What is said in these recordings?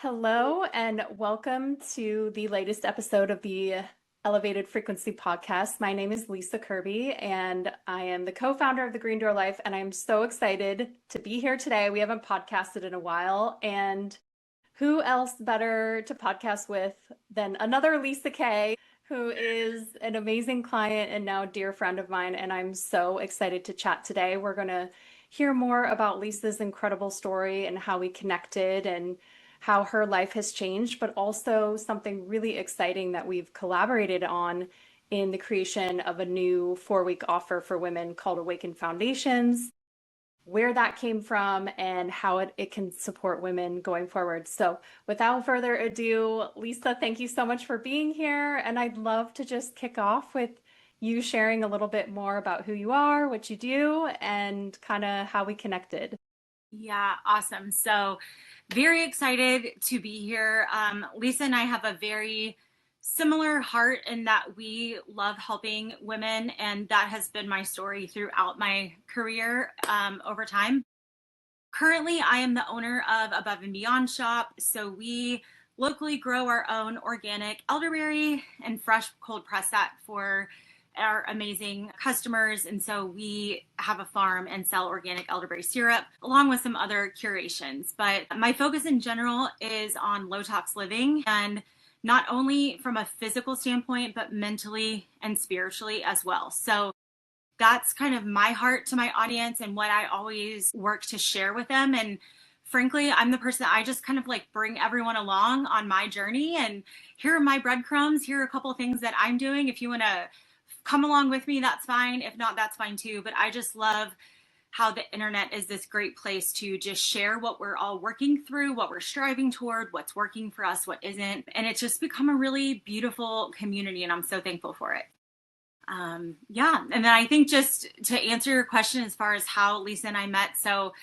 Hello, and welcome to the latest episode of the Elevated Frequency podcast. My name is Lisa Kirby, and I am the co-founder of The Green Door Life, and I'm so excited to be here today. We haven't podcasted in a while, and who else better to podcast with than another Lisa Kay, who is an amazing client and now dear friend of mine, and I'm so excited to chat today. We're going to hear more about Lisa's incredible story and how we connected and how her life has changed, but also something really exciting that we've collaborated on in the creation of a new 4-week offer for women called Awaken Foundations, where that came from and how it can support women going forward. So without further ado, Lisa, thank you so much for being here. And I'd love to just kick off with you sharing a little bit more about who you are, what you do, and kind of how we connected. Yeah, awesome. So very excited to be here. Lisa and I have a very similar heart in that we love helping women, and that has been my story throughout my career over time. Currently, I am the owner of Above and Beyond Shop, so we locally grow our own organic elderberry and fresh cold press that for our amazing customers. And so we have a farm and sell organic elderberry syrup along with some other curations. But my focus in general is on low tox living, and not only from a physical standpoint, but mentally and spiritually as well. So that's kind of my heart to my audience and what I always work to share with them. And frankly, I'm the person that I just kind of like bring everyone along on my journey. And here are my breadcrumbs. Here are a couple of things that I'm doing. If you want to come along with me, that's fine. If not, that's fine too. But I just love how the internet is this great place to just share what we're all working through, what we're striving toward, what's working for us, what isn't. And it's just become a really beautiful community, and I'm so thankful for it. Yeah. And then I think just to answer your question as far as how Lisa and I met. So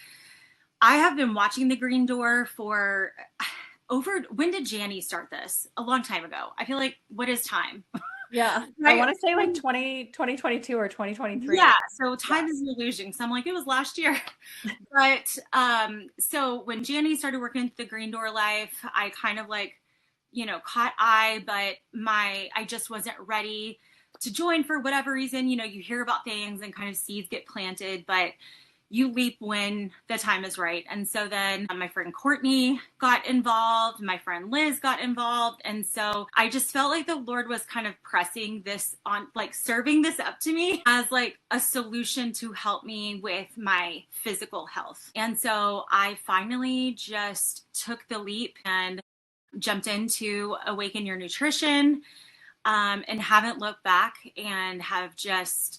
I have been watching The Green Door for when did Janny start this? A long time ago. I feel like, what is time? Yeah, I Right. want to say like 2022 or 2023. Yeah. So Yeah. time is an illusion. So I'm like, it was last year. But so when Janny started working at The Green Door Life, I kind of like, caught eye, but I just wasn't ready to join for whatever reason. You hear about things and kind of seeds get planted, but you leap when the time is right. And so then my friend Courtney got involved, my friend Liz got involved. And so I just felt like the Lord was kind of pressing this on, like serving this up to me as like a solution to help me with my physical health. And so I finally just took the leap and jumped into Awaken Your Nutrition, and haven't looked back, and have just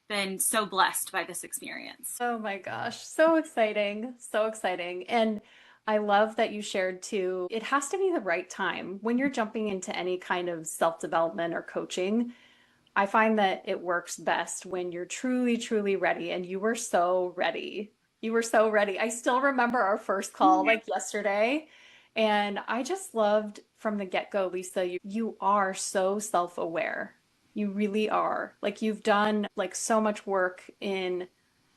been so blessed by this experience. Oh my gosh, so exciting, so exciting. And I love that you shared too, it has to be the right time when you're jumping into any kind of self-development or coaching. I find that it works best when you're truly, truly ready. And you were so ready. You were so ready. I still remember our first call like yesterday. And I just loved from the get-go, Lisa, you are so self-aware. You really are. Like you've done like so much work in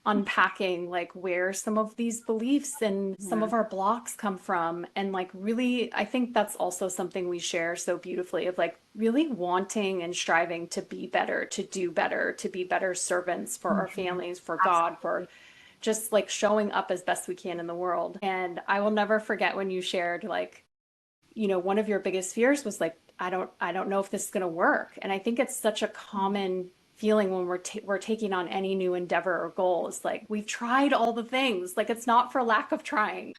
unpacking like where some of these beliefs and some Yeah. of our blocks come from. And like really, I think that's also something we share so beautifully of like really wanting and striving to be better, to do better, to be better servants for our Mhm. families, for God, Absolutely. for just like showing up as best we can in the world. And I will never forget when you shared like, one of your biggest fears was like, I don't know if this is going to work. And I think it's such a common feeling when we're taking on any new endeavor or goal. It's like we've tried all the things. Like it's not for lack of trying.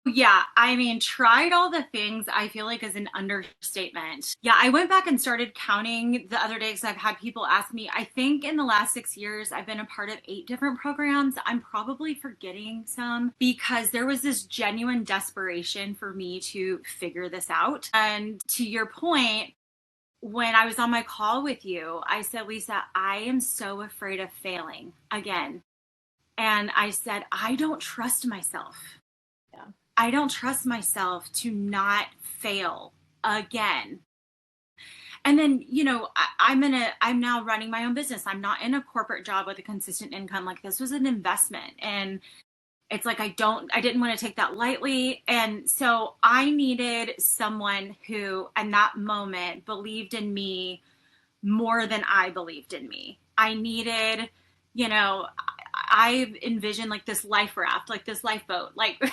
Yeah, I mean, tried all the things, I feel like is an understatement. Yeah, I went back and started counting the other day because I've had people ask me. I think in the last 6 years, I've been a part of 8 different programs. I'm probably forgetting some because there was this genuine desperation for me to figure this out. And to your point, when I was on my call with you, I said, Lisa, I am so afraid of failing again. And I said, I don't trust myself. Yeah. I don't trust myself to not fail again. And then, I'm now running my own business. I'm not in a corporate job with a consistent income. Like this was an investment. And it's like, I didn't want to take that lightly. And so I needed someone who, in that moment, believed in me more than I believed in me. I needed, I envisioned like this life raft, like this lifeboat, like,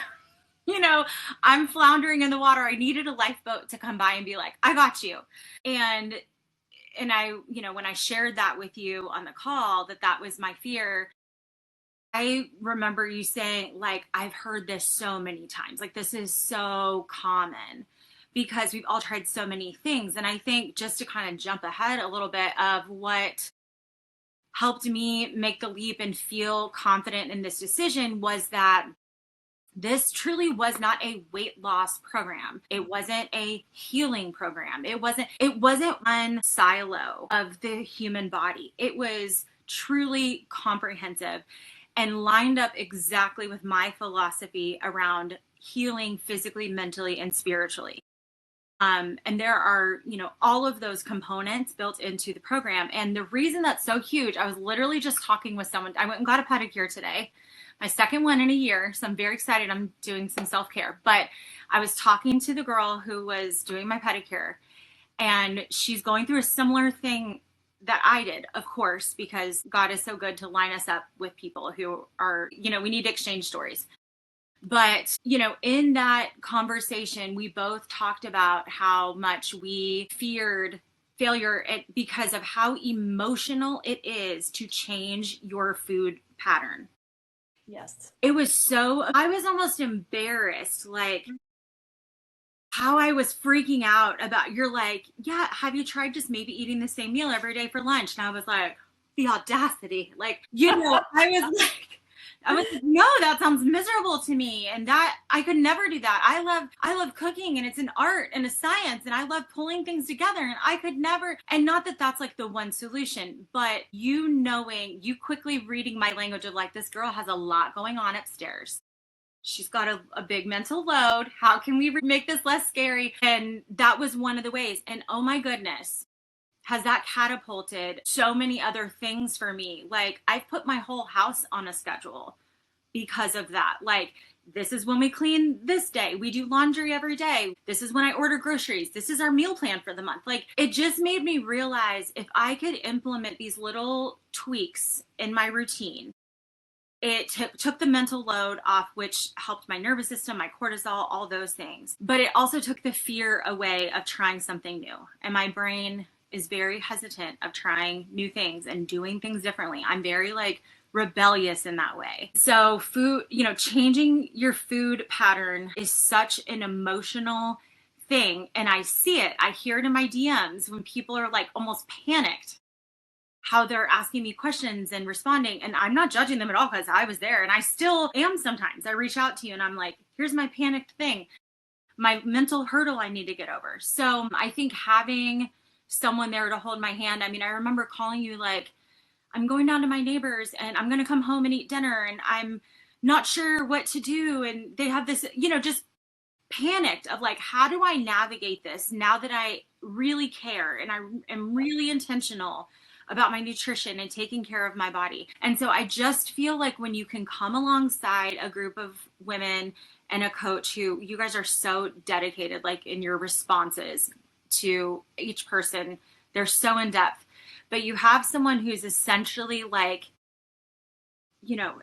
I'm floundering in the water. I needed a lifeboat to come by and be like, I got you. And I, when I shared that with you on the call, that was my fear, I remember you saying, like, I've heard this so many times. Like, this is so common because we've all tried so many things. And I think just to kind of jump ahead a little bit of what helped me make the leap and feel confident in this decision was that this truly was not a weight loss program. It wasn't a healing program. It wasn't one silo of the human body. It was truly comprehensive and lined up exactly with my philosophy around healing physically, mentally, and spiritually. And there are, all of those components built into the program. And the reason that's so huge, I was literally just talking with someone. I went and got a pedicure today, my second one in a year. So I'm very excited. I'm doing some self-care. But I was talking to the girl who was doing my pedicure, and she's going through a similar thing that I did, of course, because God is so good to line us up with people who are, we need to exchange stories. But, in that conversation, we both talked about how much we feared failure because of how emotional it is to change your food pattern. Yes. I was almost embarrassed, like how I was freaking out about, you're like, yeah, have you tried just maybe eating the same meal every day for lunch? And I was like, the audacity, like, I was like, no, that sounds miserable to me. And that I could never do that. I love cooking, and it's an art and a science, and I love pulling things together, and I could never, and not that that's like the one solution, but you quickly reading my language of like, this girl has a lot going on upstairs. She's got a big mental load. How can we make this less scary? And that was one of the ways. And oh my goodness, has that catapulted so many other things for me. Like, I've put my whole house on a schedule because of that. Like, this is when we clean this day. We do laundry every day. This is when I order groceries. This is our meal plan for the month. Like, it just made me realize if I could implement these little tweaks in my routine, it took the mental load off, which helped my nervous system, my cortisol, all those things. But it also took the fear away of trying something new. And my brain is very hesitant of trying new things and doing things differently. I'm very rebellious in that way. So food, changing your food pattern is such an emotional thing. And I see it. I hear it in my DMs when people are like almost panicked, how they're asking me questions and responding. And I'm not judging them at all because I was there, and I still am sometimes. I reach out to you and I'm like, here's my panicked thing, my mental hurdle I need to get over. So I think having someone there to hold my hand. I mean, I remember calling you like, I'm going down to my neighbors and I'm going to come home and eat dinner, and I'm not sure what to do. And they have this, just panicked of like, how do I navigate this now that I really care and I am really intentional about my nutrition and taking care of my body. And so I just feel like when you can come alongside a group of women and a coach who you guys are so dedicated, like in your responses to each person, they're so in depth, but you have someone who's essentially like,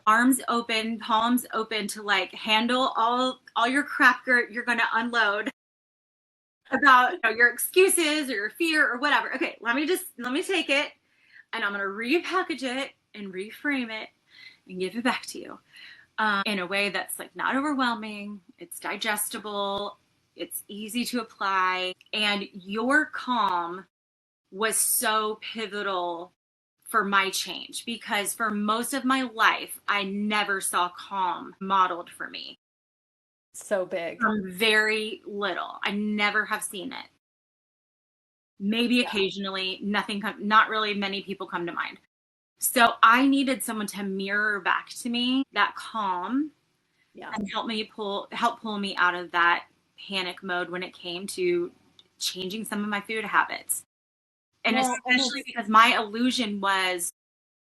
arms open, palms open to like handle all your crap you're going to unload about your excuses or your fear or whatever. Okay, let me take it, and I'm going to repackage it and reframe it and give it back to you in a way that's like not overwhelming. It's digestible. It's easy to apply. And your calm was so pivotal for my change, because for most of my life, I never saw calm modeled for me. So big. From very little. I never have seen it. Maybe occasionally, not really many people come to mind. So I needed someone to mirror back to me that calm and help pull me out of that panic mode when it came to changing some of my food habits. And especially because my illusion was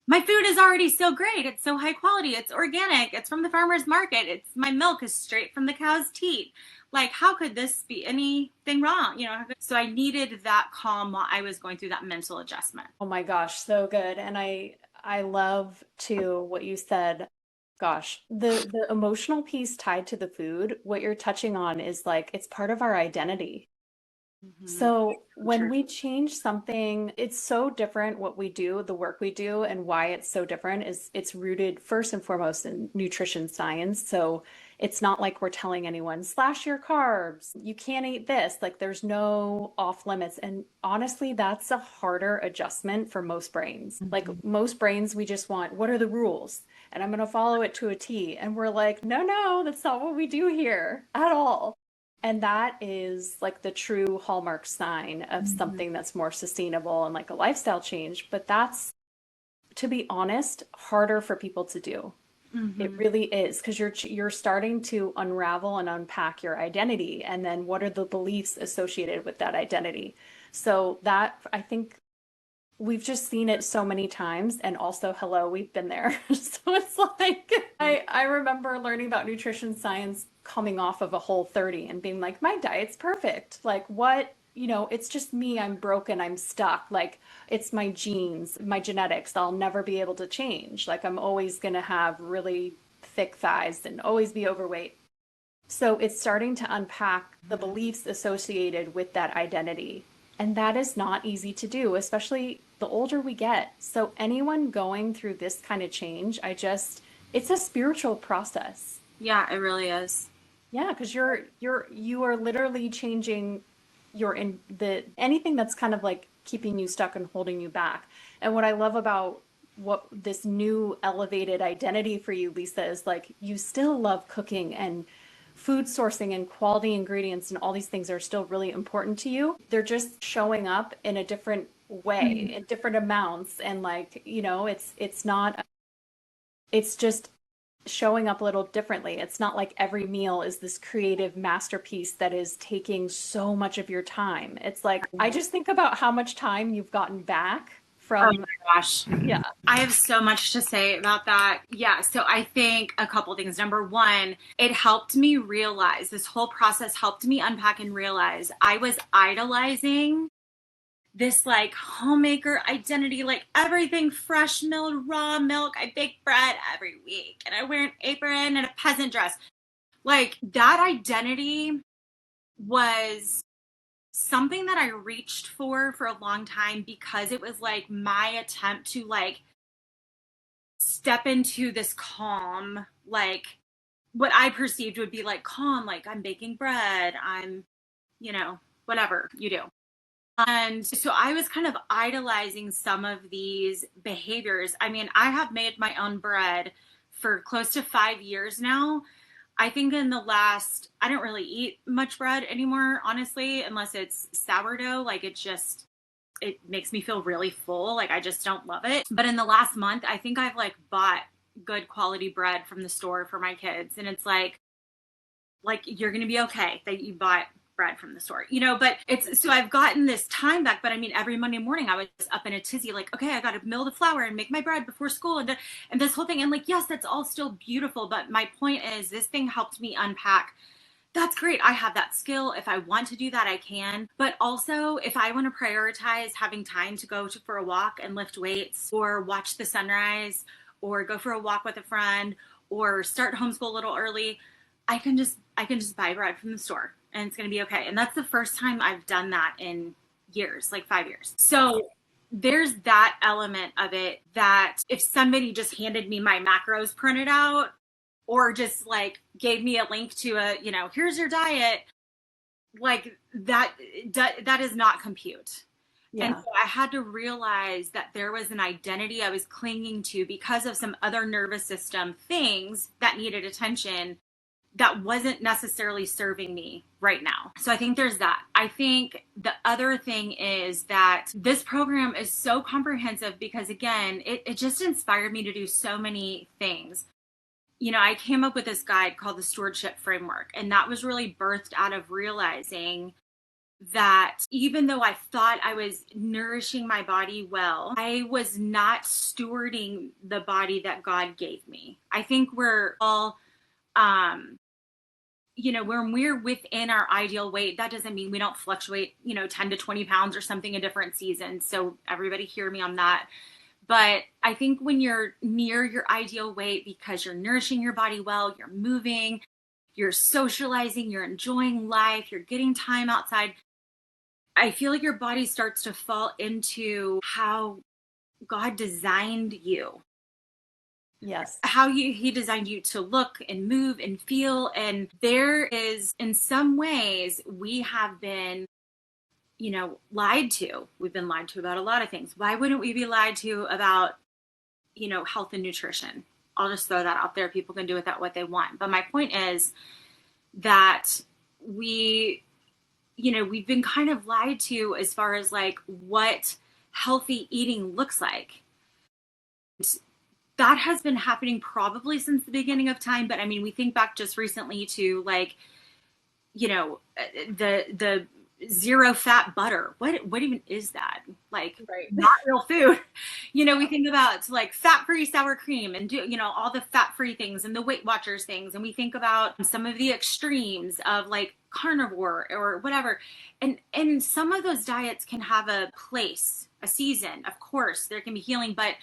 my food is already so great. It's so high quality. It's organic. It's from the farmer's market. My milk is straight from the cow's teat. Like, how could this be anything wrong? So I needed that calm while I was going through that mental adjustment. Oh my gosh, so good. And I love too what you said. Gosh, the emotional piece tied to the food, what you're touching on is like it's part of our identity. So when we change something, it's so different what we do, the work we do, and why it's so different is it's rooted first and foremost in nutrition science. So it's not like we're telling anyone, slash your carbs, you can't eat this. Like there's no off limits. And honestly, that's a harder adjustment for most brains. Like most brains, we just want, what are the rules? And I'm going to follow it to a T. And we're like, no, no, that's not what we do here at all. And that is like the true hallmark sign of something that's more sustainable and like a lifestyle change. But that's, to be honest, harder for people to do. It really is because you're starting to unravel and unpack your identity, and then what are the beliefs associated with that identity. So that I think we've just seen it so many times, and also hello, we've been there. So it's like I remember learning about nutrition science coming off of a Whole30 and being like, my diet's perfect. Like what, it's just me, I'm broken, I'm stuck. Like it's my genes, my genetics, I'll never be able to change. Like I'm always going to have really thick thighs and always be overweight. So it's starting to unpack the beliefs associated with that identity. And that is not easy to do, especially the older we get. So anyone going through this kind of change, it's a spiritual process. Yeah, it really is. Yeah, because you are literally changing anything that's kind of like keeping you stuck and holding you back. And what I love about what this new elevated identity for you, Lisa, is like you still love cooking and food sourcing and quality ingredients and all these things are still really important to you. They're just showing up in a different way, in different amounts. And like, it's not, it's just showing up a little differently. It's not like every meal is this creative masterpiece that is taking so much of your time. It's like, I just think about how much time you've gotten back from. Oh my gosh. Yeah. I have so much to say about that. Yeah. So I think a couple things. Number one, it helped me realize this whole process helped me unpack and realize I was idolizing this like homemaker identity, like everything fresh milled raw milk. I bake bread every week and I wear an apron and a peasant dress. Like that identity was something that I reached for a long time because it was like my attempt to like step into this calm, like what I perceived would be like calm, like I'm baking bread, I'm, whatever you do. And so I was kind of idolizing some of these behaviors. I mean, I have made my own bread for close to 5 years now. I think in the last, I don't really eat much bread anymore, honestly, unless it's sourdough. Like it makes me feel really full. Like I just don't love it. But in the last month, I think I've like bought good quality bread from the store for my kids. And it's like you're going to be okay that you bought bread from the store, but so I've gotten this time back. But I mean, every Monday morning I was up in a tizzy, like, okay, I got to mill the flour and make my bread before school and this whole thing. And like, yes, that's all still beautiful. But my point is this thing helped me unpack. That's great. I have that skill. If I want to do that, I can. But also if I want to prioritize having time to go for a walk and lift weights or watch the sunrise or go for a walk with a friend or start homeschool a little early, I can just buy bread from the store and it's going to be okay. And that's the first time I've done that in years, like 5 years. So there's that element of it that if somebody just handed me my macros printed out or just like gave me a link to here's your diet, like that does not compute. Yeah. And so I had to realize that there was an identity I was clinging to because of some other nervous system things that needed attention that wasn't necessarily serving me right now. So I think there's that. I think the other thing is that this program is so comprehensive because again, it just inspired me to do so many things. I came up with this guide called the Stewardship Framework, and that was really birthed out of realizing that even though I thought I was nourishing my body well, I was not stewarding the body that God gave me. I think we're all, when we're within our ideal weight, that doesn't mean we don't fluctuate, 10 to 20 pounds or something in different seasons. So everybody hear me on that. But I think when you're near your ideal weight because you're nourishing your body well, you're moving, you're socializing, you're enjoying life, you're getting time outside, I feel like your body starts to fall into how God designed you. Yes. How he designed you to look and move and feel. And there is, in some ways, we have been, lied to. We've been lied to about a lot of things. Why wouldn't we be lied to about, health and nutrition? I'll just throw that out there. People can do with that what they want. But my point is that we've been kind of lied to as far as like what healthy eating looks like. That has been happening probably since the beginning of time. But I mean, we think back just recently to like, the zero fat butter. What even is that? Like, Right. Not real food. We think about like fat-free sour cream and all the fat-free things and the Weight Watchers things. And we think about some of the extremes of like carnivore or whatever. And some of those diets can have a place, a season. Of course, there can be healing, but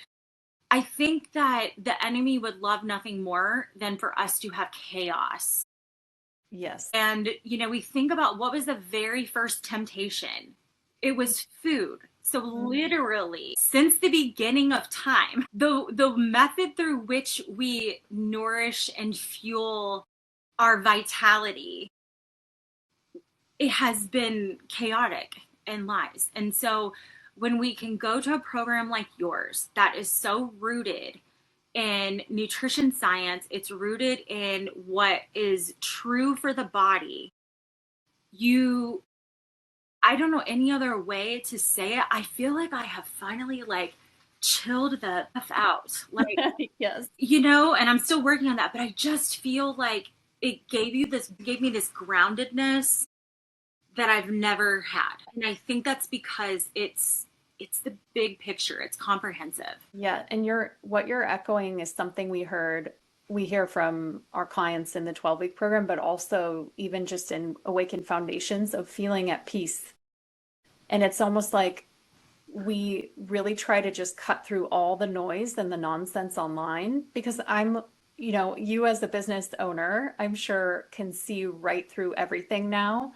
I think that the enemy would love nothing more than for us to have chaos. Yes. And, we think about what was the very first temptation. It was food. So literally, since the beginning of time, the method through which we nourish and fuel our vitality, it has been chaotic and lies. And so when we can go to a program like yours that is so rooted in nutrition science, it's rooted in what is true for the body. I don't know any other way to say it. I feel like I have finally like chilled the F out. Like, yes. And I'm still working on that, but I just feel like it gave me this groundedness that I've never had. And I think that's because it's the big picture. It's comprehensive. Yeah. And what you're echoing is something we hear from our clients in the 12-week program, but also even just in Awaken Foundations of feeling at peace. And it's almost like we really try to just cut through all the noise and the nonsense online because you as a business owner, I'm sure can see right through everything now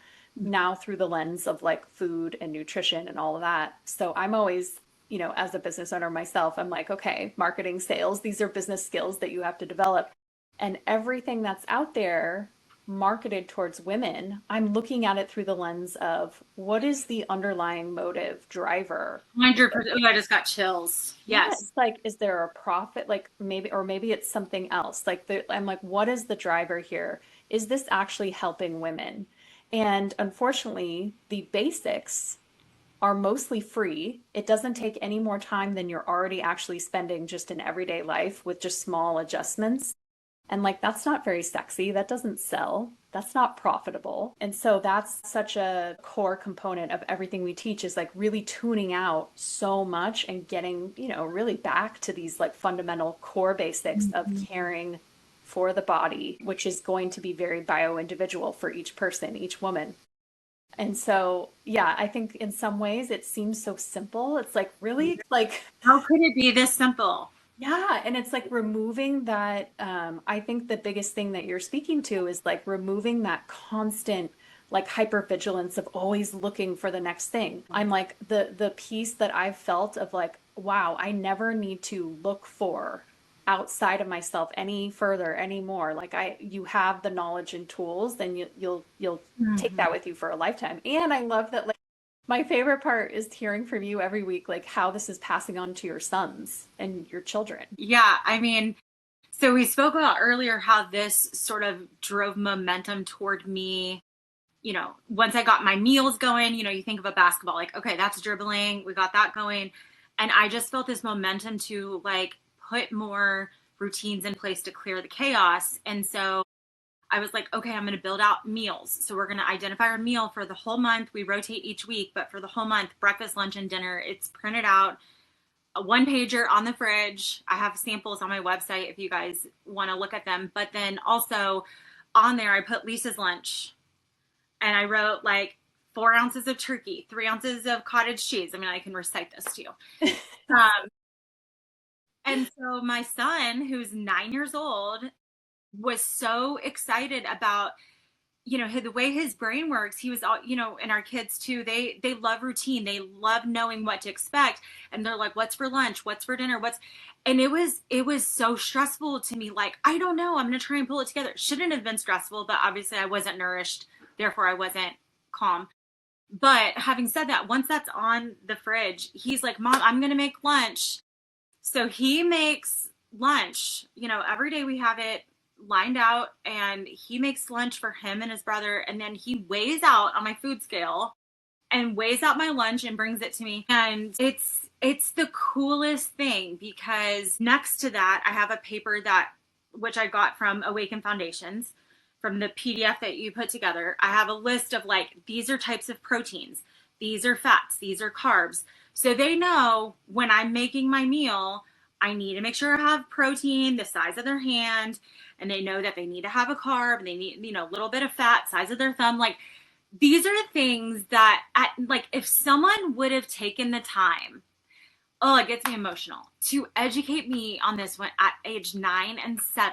through the lens of like food and nutrition and all of that. So I'm always, as a business owner myself, I'm like, okay, marketing, sales, these are business skills that you have to develop. And everything that's out there marketed towards women, I'm looking at it through the lens of what is the underlying motive driver? 100%. Oh, I just got chills. Yes. Yeah, it's like, is there a profit? Like maybe it's something else. Like I'm like, what is the driver here? Is this actually helping women? And unfortunately, the basics are mostly free. It doesn't take any more time than you're already actually spending just in everyday life with just small adjustments. And like, that's not very sexy. That doesn't sell. That's not profitable. And so that's such a core component of everything we teach is like really tuning out so much and getting, really back to these like fundamental core basics of caring for the body, which is going to be very bio-individual for each person, each woman. And so, yeah, I think in some ways it seems so simple. It's like, really? Like, how could it be this simple? Yeah. And it's like removing that. I think the biggest thing that you're speaking to is like removing that constant like hypervigilance of always looking for the next thing. I'm like the piece that I've felt of like, wow, I never need to look for outside of myself any further anymore. Like you have the knowledge and tools, then you'll take that with you for a lifetime. And I love that like my favorite part is hearing from you every week, like how this is passing on to your sons and your children. Yeah. I mean, so we spoke about earlier how this sort of drove momentum toward me. Once I got my meals going, you think of a basketball, like, okay, that's dribbling. We got that going. And I just felt this momentum to like put more routines in place to clear the chaos. And so I was like, okay, I'm going to build out meals. So we're going to identify our meal for the whole month. We rotate each week, but for the whole month, breakfast, lunch, and dinner, it's printed out, a one pager on the fridge. I have samples on my website if you guys want to look at them. But then also on there, I put Lisa's lunch, and I wrote like 4 ounces of turkey, 3 ounces of cottage cheese. I mean, I can recite this to you. And so my son, who's 9 years old, was so excited about, the way his brain works. He was all, and our kids too, they love routine. They love knowing what to expect. And they're like, what's for lunch? What's for dinner? And it was so stressful to me. Like, I don't know, I'm going to try and pull it together. Shouldn't have been stressful, but obviously I wasn't nourished. Therefore I wasn't calm. But having said that, once that's on the fridge, he's like, Mom, I'm going to make lunch. So he makes lunch, every day we have it lined out, and he makes lunch for him and his brother. And then he weighs out on my food scale and weighs out my lunch and brings it to me. And it's the coolest thing, because next to that, I have a paper which I got from Awaken Foundations, from the PDF that you put together. I have a list of like, these are types of proteins, these are fats, these are carbs. So they know when I'm making my meal, I need to make sure I have protein the size of their hand, and they know that they need to have a carb, and they need, a little bit of fat size of their thumb. Like, these are things that, if someone would have taken the time, oh, it gets me emotional, to educate me on this one at age 9 and 7.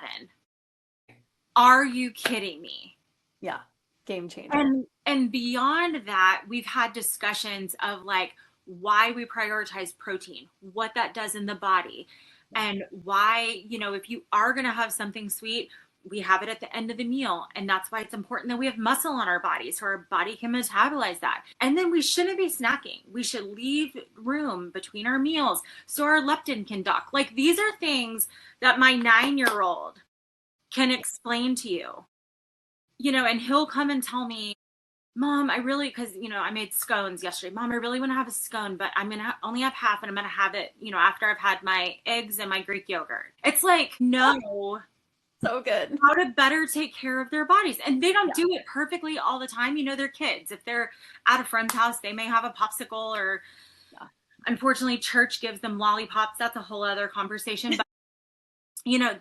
Are you kidding me? Yeah. Game changer. And beyond that, we've had discussions of like why we prioritize protein, what that does in the body, and why, if you are going to have something sweet, we have it at the end of the meal. And that's why it's important that we have muscle on our body, so our body can metabolize that. And then we shouldn't be snacking. We should leave room between our meals so our leptin can dock. Like, these are things that my 9-year-old can explain to you, and he'll come and tell me, Mom, because, I made scones yesterday. Mom, I really want to have a scone, but I'm going to only have half, and I'm going to have it, after I've had my eggs and my Greek yogurt. It's like, no. So good. How to better take care of their bodies. And they don't do it perfectly all the time. They're kids. If they're at a friend's house, they may have a popsicle, or unfortunately church gives them lollipops. That's a whole other conversation. But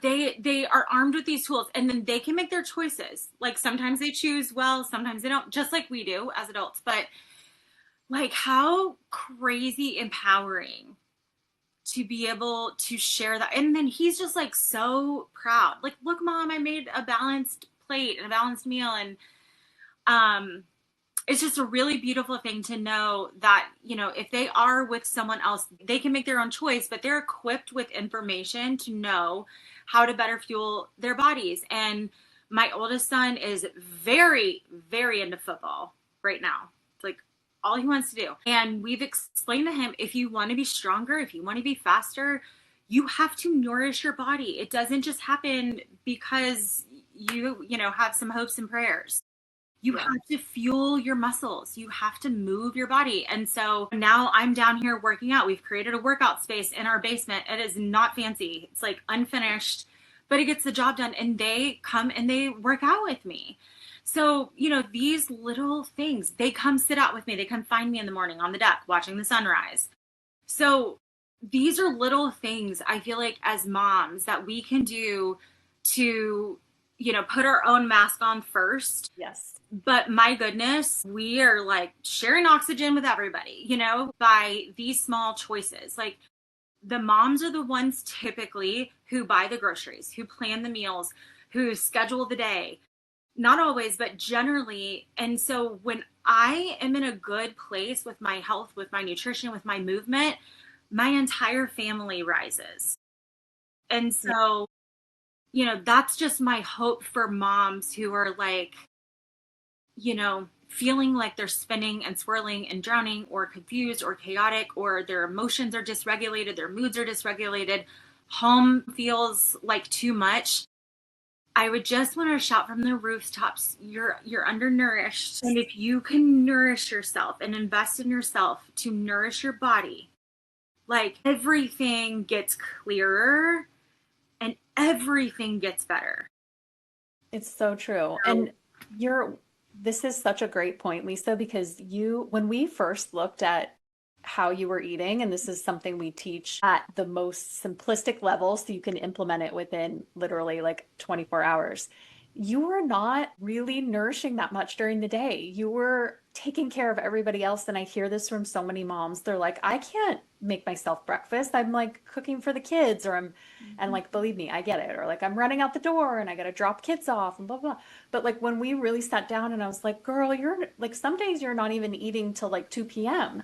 they are armed with these tools, and then they can make their choices. Like, sometimes they choose well, sometimes they don't, just like we do as adults. But like, how crazy empowering to be able to share that. And then he's just like so proud. Like, look, Mom, I made a balanced plate and a balanced meal. And it's just a really beautiful thing to know that, if they are with someone else, they can make their own choice, but they're equipped with information to know how to better fuel their bodies. And my oldest son is very, very into football right now. It's like all he wants to do. And we've explained to him, if you want to be stronger, if you want to be faster, you have to nourish your body. It doesn't just happen because you have some hopes and prayers. You have to fuel your muscles. You have to move your body. And so now I'm down here working out. We've created a workout space in our basement. It is not fancy. It's like unfinished, but it gets the job done. And they come and they work out with me. So, these little things, they come sit out with me. They come find me in the morning on the deck watching the sunrise. So these are little things, I feel like, as moms, that we can do to, put our own mask on first. Yes. But my goodness, we are like sharing oxygen with everybody, by these small choices. Like, the moms are the ones typically who buy the groceries, who plan the meals, who schedule the day. Not always, but generally. And so when I am in a good place with my health, with my nutrition, with my movement, my entire family rises. And so, that's just my hope for moms who are like, feeling like they're spinning and swirling and drowning, or confused or chaotic, or their emotions are dysregulated, their moods are dysregulated, home feels like too much. I would just want to shout from the rooftops, you're undernourished. And if you can nourish yourself and invest in yourself to nourish your body, like, everything gets clearer and everything gets better. It's so true. And this is such a great point, Lisa, because when we first looked at how you were eating, and this is something we teach at the most simplistic level, so you can implement it within literally like 24 hours. You were not really nourishing that much during the day. You were taking care of everybody else. And I hear this from so many moms. They're like, I can't make myself breakfast. I'm like cooking for the kids, and like, believe me, I get it. Or like, I'm running out the door and I got to drop kids off and blah, blah. But like, when we really sat down and I was like, girl, you're like, some days you're not even eating till like 2 p.m.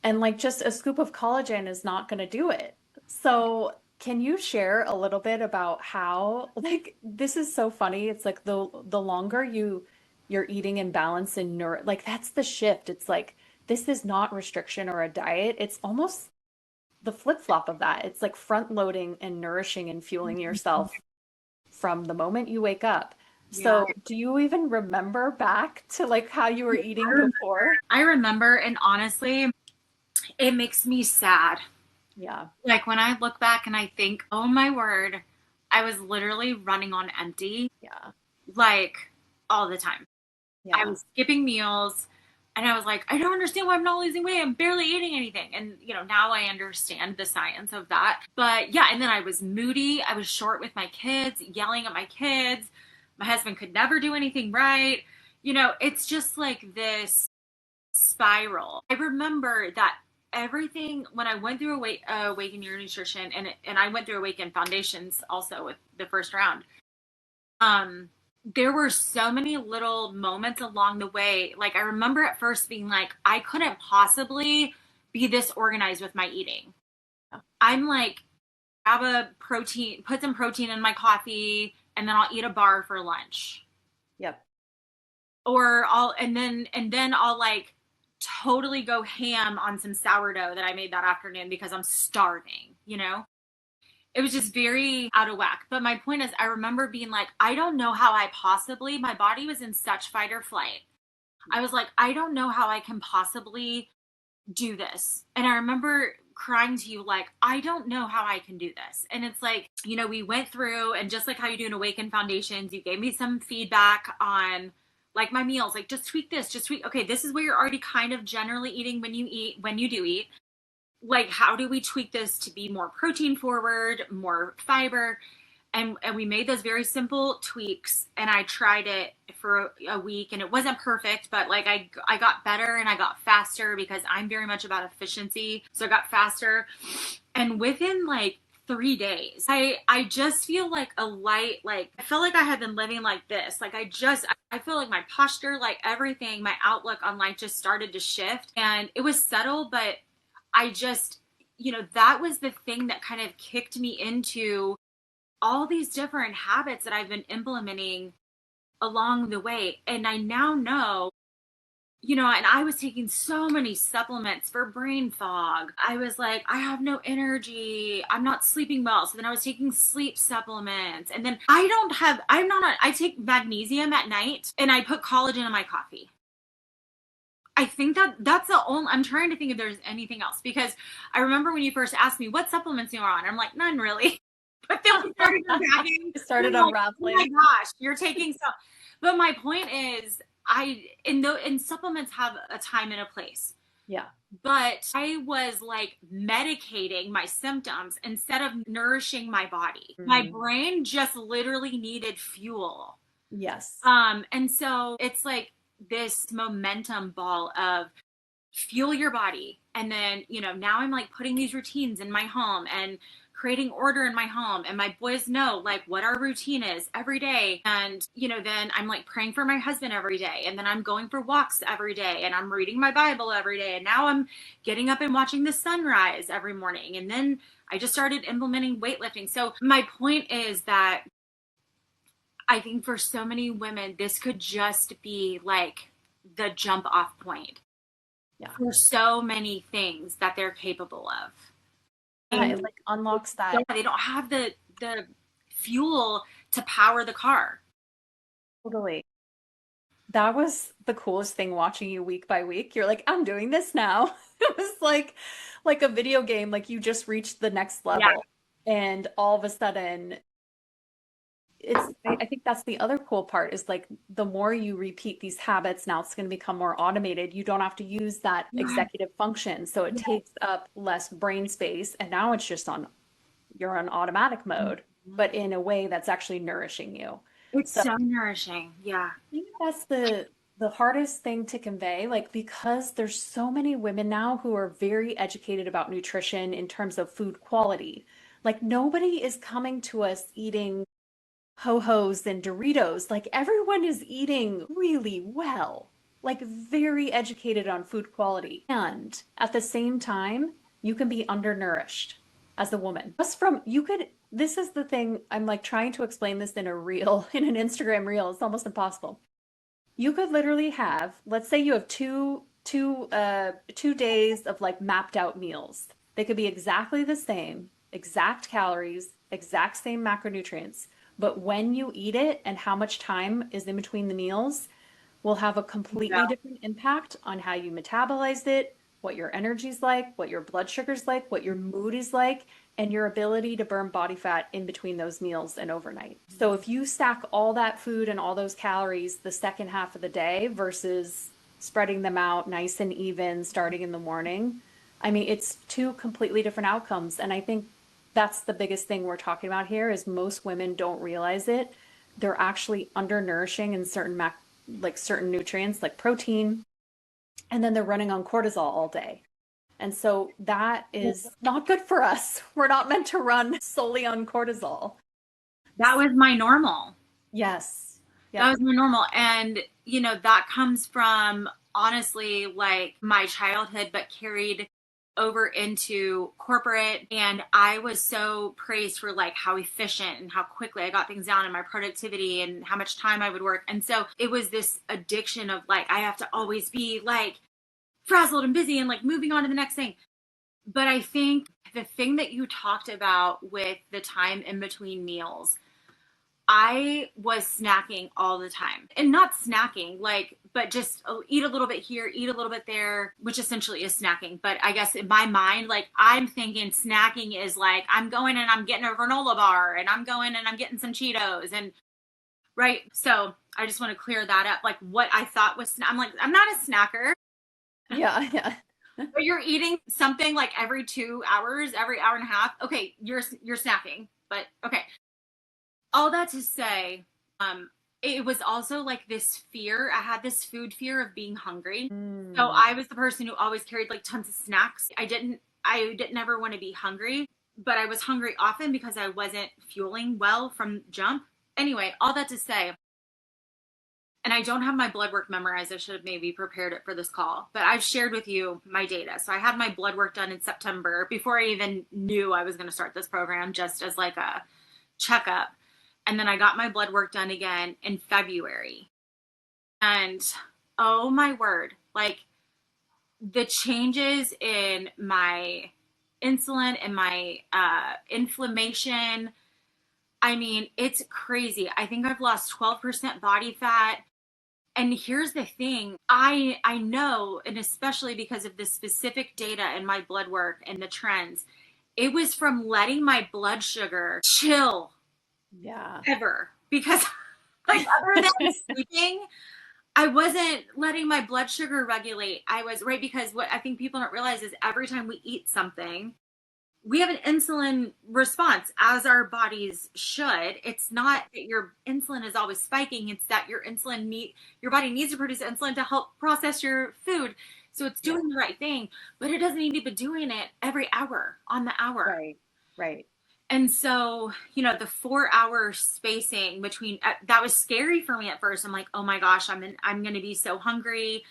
And like, just a scoop of collagen is not going to do it. So, can you share a little bit about how, like, this is so funny. It's like the longer you're eating in balance and like that's the shift. It's like this is not restriction or a diet. It's almost the flip-flop of that. It's like front loading and nourishing and fueling yourself from the moment you wake up. Yeah. So, do you even remember back to like how you were eating before? I remember, and honestly, it makes me sad. Yeah. Like when I look back and I think, oh my word, I was literally running on empty, Yeah. like all the time. I Yeah. was skipping meals and I was like, I don't understand why I'm not losing weight. I'm barely eating anything. And, now I understand the science of that. But yeah, and then I was moody. I was short with my kids, yelling at my kids. My husband could never do anything right. It's just like this spiral. I remember that everything when I went through Awaken Your Nutrition and I went through Awaken Foundations also with the first round. There were so many little moments along the way. Like I remember at first being like, I couldn't possibly be this organized with my eating. I'm like, have a protein, put some protein in my coffee, and then I'll eat a bar for lunch. Yep. Or and then I'll like totally go ham on some sourdough that I made that afternoon because I'm starving, It was just very out of whack. But my point is, I remember being like, I don't know how my body was in such fight or flight. I was like, I don't know how I can possibly do this. And I remember crying to you, like, I don't know how I can do this. And it's like, we went through, and just like how you do in Awaken Foundations, you gave me some feedback on like my meals, like just tweak this, just tweak. Okay, this is what you're already kind of generally eating when you do eat. Like, how do we tweak this to be more protein forward, more fiber? And we made those very simple tweaks, and I tried it for a week, and it wasn't perfect, but like I got better and I got faster because I'm very much about efficiency. So I got faster, and within like 3 days, I just feel like a light, like I felt like I had been living like this. Like I feel like my posture, like everything, my outlook on life just started to shift, and it was subtle, but I just, that was the thing that kind of kicked me into all these different habits that I've been implementing along the way. And I now know, and I was taking so many supplements for brain fog. I was like, I have no energy. I'm not sleeping well. So then I was taking sleep supplements. And then I take magnesium at night and I put collagen in my coffee. I think that's the only, I'm trying to think if there's anything else, because I remember when you first asked me what supplements you were on, I'm like, none really. But then we started unpacking. Started unraveling. Oh my gosh, you're taking some. But my point is, and supplements have a time and a place. Yeah. But I was like medicating my symptoms instead of nourishing my body. Mm-hmm. My brain just literally needed fuel. Yes. And so it's like this momentum ball of fuel your body. And then, now I'm like putting these routines in my home and creating order in my home, and my boys know like what our routine is every day. And then I'm like praying for my husband every day, and then I'm going for walks every day, and I'm reading my Bible every day, and now I'm getting up and watching the sunrise every morning. And then I just started implementing weightlifting. So my point is that I think for so many women, this could just be like the jump off point. Yeah. For so many things that they're capable of. Yeah, it like unlocks that. They don't have the fuel to power the car. Totally. That was the coolest thing, watching you week by week. You're like, I'm doing this now. It was like a video game, like you just reached the next level. Yeah. And all of a sudden I think that's the other cool part is like the more you repeat these habits, now it's going to become more automated. You don't have to use that Yeah. executive function. So it takes up less brain space. And now it's just you're on automatic mode, but in a way that's actually nourishing you. It's So so nourishing. Yeah. I think that's the hardest thing to convey, like because there's so many women now who are very educated about nutrition in terms of food quality. Like nobody is coming to us eating ho-hos and Doritos. Like everyone is eating really well, like very educated on food quality. And at the same time, you can be undernourished as a woman. Just from, you could, this is the thing, I'm like trying to explain this in a reel, in an Instagram reel. It's almost impossible. You could literally have, let's say you have two days of like mapped out meals. They could be exactly the same, exact calories, exact same macronutrients, but when you eat it and how much time is in between the meals will have a completely Yeah. different impact on how you metabolize it, what your energy's like, what your blood sugar's like, what your mood is like, and your ability to burn body fat in between those meals and overnight. So if you stack all that food and all those calories the second half of the day versus spreading them out nice and even starting in the morning, I mean, it's two completely different outcomes. And I think that's the biggest thing we're talking about here is most women don't realize it. They're actually undernourishing in like certain nutrients like protein, and then they're running on cortisol all day. And so that is not good for us. We're not meant to run solely on cortisol. That was my normal. Yes. That Yep. was my normal. And, that comes from honestly like my childhood, but carried over into corporate. And I was so praised for like how efficient and how quickly I got things down and my productivity and how much time I would work. And so it was this addiction of like, I have to always be like frazzled and busy and like moving on to the next thing. But I think the thing that you talked about with the time in between meals, I was snacking all the time and not snacking, like, but just eat a little bit here, eat a little bit there, which essentially is snacking. But I guess in my mind, like, I'm thinking snacking is like, I'm going and I'm getting a granola bar and I'm going and I'm getting some Cheetos and right. So I just want to clear that up. Like, what I thought was, I'm like, I'm not a snacker, Yeah. Yeah. but you're eating something like every 2 hours, every hour and a half. Okay. You're snacking, but okay. All that to say, it was also like this fear. I had this food fear of being hungry. So I was the person who always carried like tons of snacks. I didn't ever want to be hungry, but I was hungry often because I wasn't fueling well from jump. Anyway, all that to say, and I don't have my blood work memorized. I should have maybe prepared it for this call, but I've shared with you my data. So I had my blood work done in September before I even knew I was going to start this program, just as like a checkup. And then I got my blood work done again in February. And oh my word, like the changes in my insulin and my inflammation. I mean, it's crazy. I think I've lost 12% body fat. And here's the thing, I know, and especially because of the specific data in my blood work and the trends, it was from letting my blood sugar chill Yeah. ever. Because like other than sleeping, I wasn't letting my blood sugar regulate. I was right because what I think people don't realize is every time we eat something, we have an insulin response as our bodies should. It's not that your insulin is always spiking. It's that your body needs to produce insulin to help process your food. So it's doing the right thing, but it doesn't need to be doing it every hour on the hour. Right. Right. And so, the 4 hour spacing between that was scary for me at first. I'm like, oh my gosh, I'm going to be so hungry.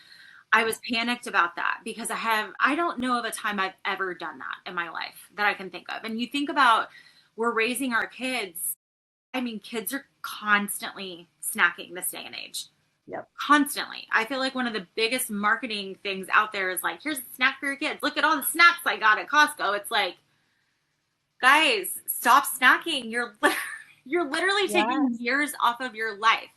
I was panicked about that because I don't know of a time I've ever done that in my life that I can think of. And you think about, we're raising our kids. I mean, kids are constantly snacking this day and age. Yep. Constantly. I feel like one of the biggest marketing things out there is like, here's a snack for your kids. Look at all the snacks I got at Costco. It's like, guys, stop snacking. You're literally taking years off of your life.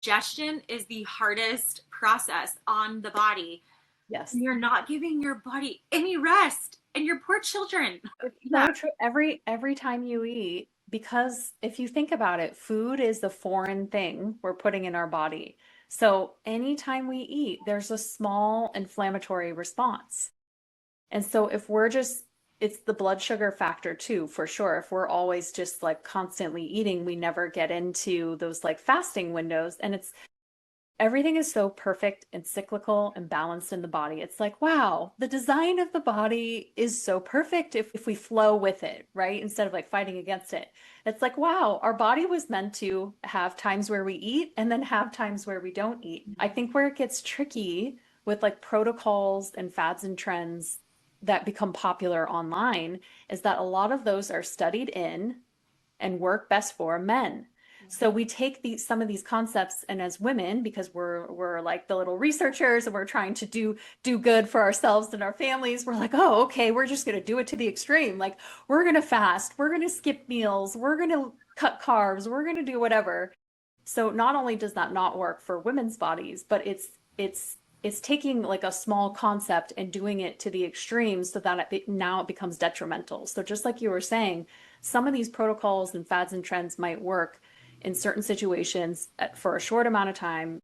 Digestion is the hardest process on the body. Yes. And you're not giving your body any rest, and your poor children. It's so true. Every time you eat, because if you think about it, food is the foreign thing we're putting in our body. So anytime we eat, there's a small inflammatory response. And so if we're just, it's the blood sugar factor too, for sure. If we're always just like constantly eating, we never get into those like fasting windows. And it's everything is so perfect and cyclical and balanced in the body. It's like, wow, the design of the body is so perfect if we flow with it, right? Instead of like fighting against it. It's like, wow, our body was meant to have times where we eat and then have times where we don't eat. I think where it gets tricky with like protocols and fads and trends that become popular online is that a lot of those are studied in and work best for men. So we take some of these concepts, and as women, because we're like the little researchers and we're trying to do good for ourselves and our families, we're like, oh, okay, we're just gonna do it to the extreme. Like we're gonna fast, we're gonna skip meals, we're gonna cut carbs, we're gonna do whatever. So not only does that not work for women's bodies, but it's taking like a small concept and doing it to the extreme so that now it becomes detrimental. So just like you were saying, some of these protocols and fads and trends might work in certain situations for a short amount of time,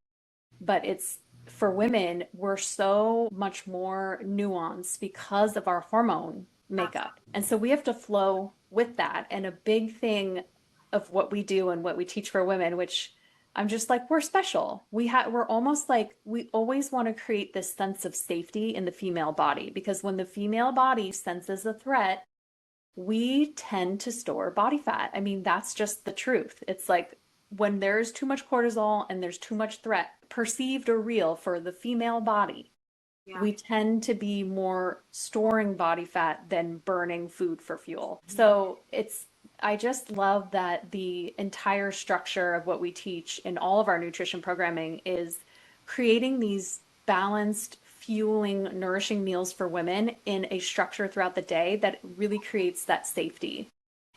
but it's for women, we're so much more nuanced because of our hormone makeup. And so we have to flow with that. And a big thing of what we do and what we teach for women, which I'm just like, we're special. We're almost like we always want to create this sense of safety in the female body, because when the female body senses a threat, we tend to store body fat. I mean, that's just the truth. It's like when there's too much cortisol and there's too much threat, perceived or real, for the female body, we tend to be more storing body fat than burning food for fuel. So I just love that the entire structure of what we teach in all of our nutrition programming is creating these balanced, fueling, nourishing meals for women in a structure throughout the day that really creates that safety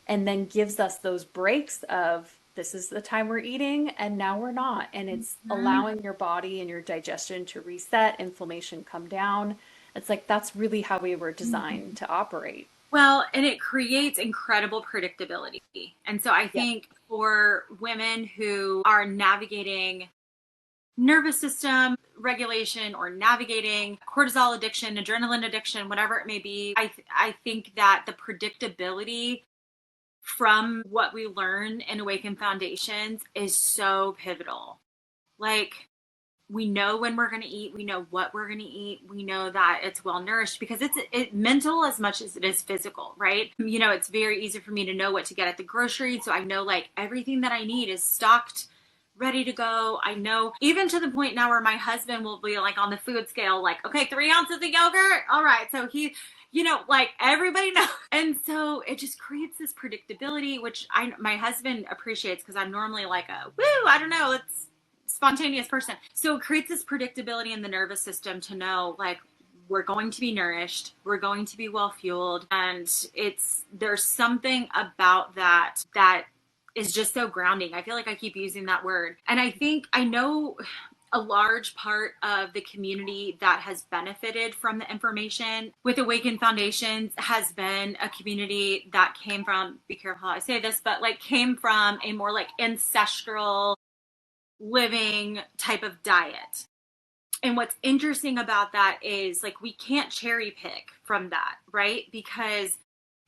and then gives us those breaks of this is the time we're eating and now we're not. And it's allowing your body and your digestion to reset, inflammation come down. It's like that's really how we were designed to operate. Well, and it creates incredible predictability. And so I think for women who are navigating nervous system regulation or navigating cortisol addiction, adrenaline addiction, whatever it may be, I think that the predictability from what we learn in Awaken Foundations is so pivotal. Like, we know when we're going to eat, we know what we're going to eat, we know that it's well nourished, because it's mental as much as it is physical, right? You know, it's very easy for me to know what to get at the grocery, so I know like everything that I need is stocked, ready to go. I know, even to the point now where my husband will be like on the food scale, like, okay, 3 ounces of yogurt, all right. So he, you know, like everybody knows. And so it just creates this predictability, which my husband appreciates, because I'm normally like I don't know, it's spontaneous person. So it creates this predictability in the nervous system to know, like, we're going to be nourished, we're going to be well fueled. And there's something about that is just so grounding. I feel like I keep using that word. And I know a large part of the community that has benefited from the information with Awaken Foundations has been a community that came from, be careful how I say this, but like came from a more like ancestral living type of diet. And what's interesting about that is like we can't cherry pick from that, right? Because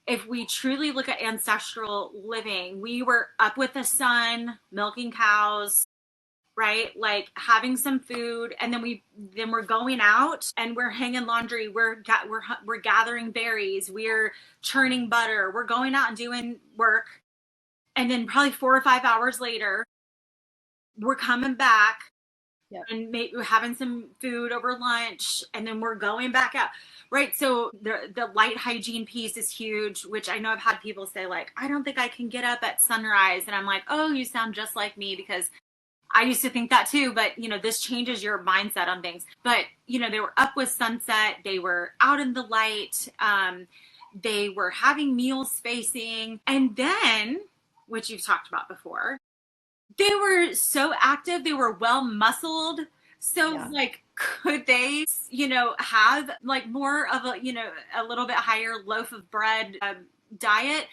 if we truly look at ancestral living, we were up with the sun, milking cows, right? Like having some food, and then we're going out and we're hanging laundry, we're gathering berries, we're churning butter, we're going out and doing work, and then probably 4 or 5 hours later, we're coming back. Yep. And maybe we're having some food over lunch, and then we're going back out, right? So the light hygiene piece is huge, which I know I've had people say like, I don't think I can get up at sunrise. And I'm like, oh, you sound just like me, because I used to think that too. But, you know, this changes your mindset on things. But, you know, they were up with sunset. They were out in the light. They were having meal spacing. And then, which you've talked about before, they were so active, they were well muscled. So like, could they, you know, have like more of a, you know, a little bit higher loaf of bread diet?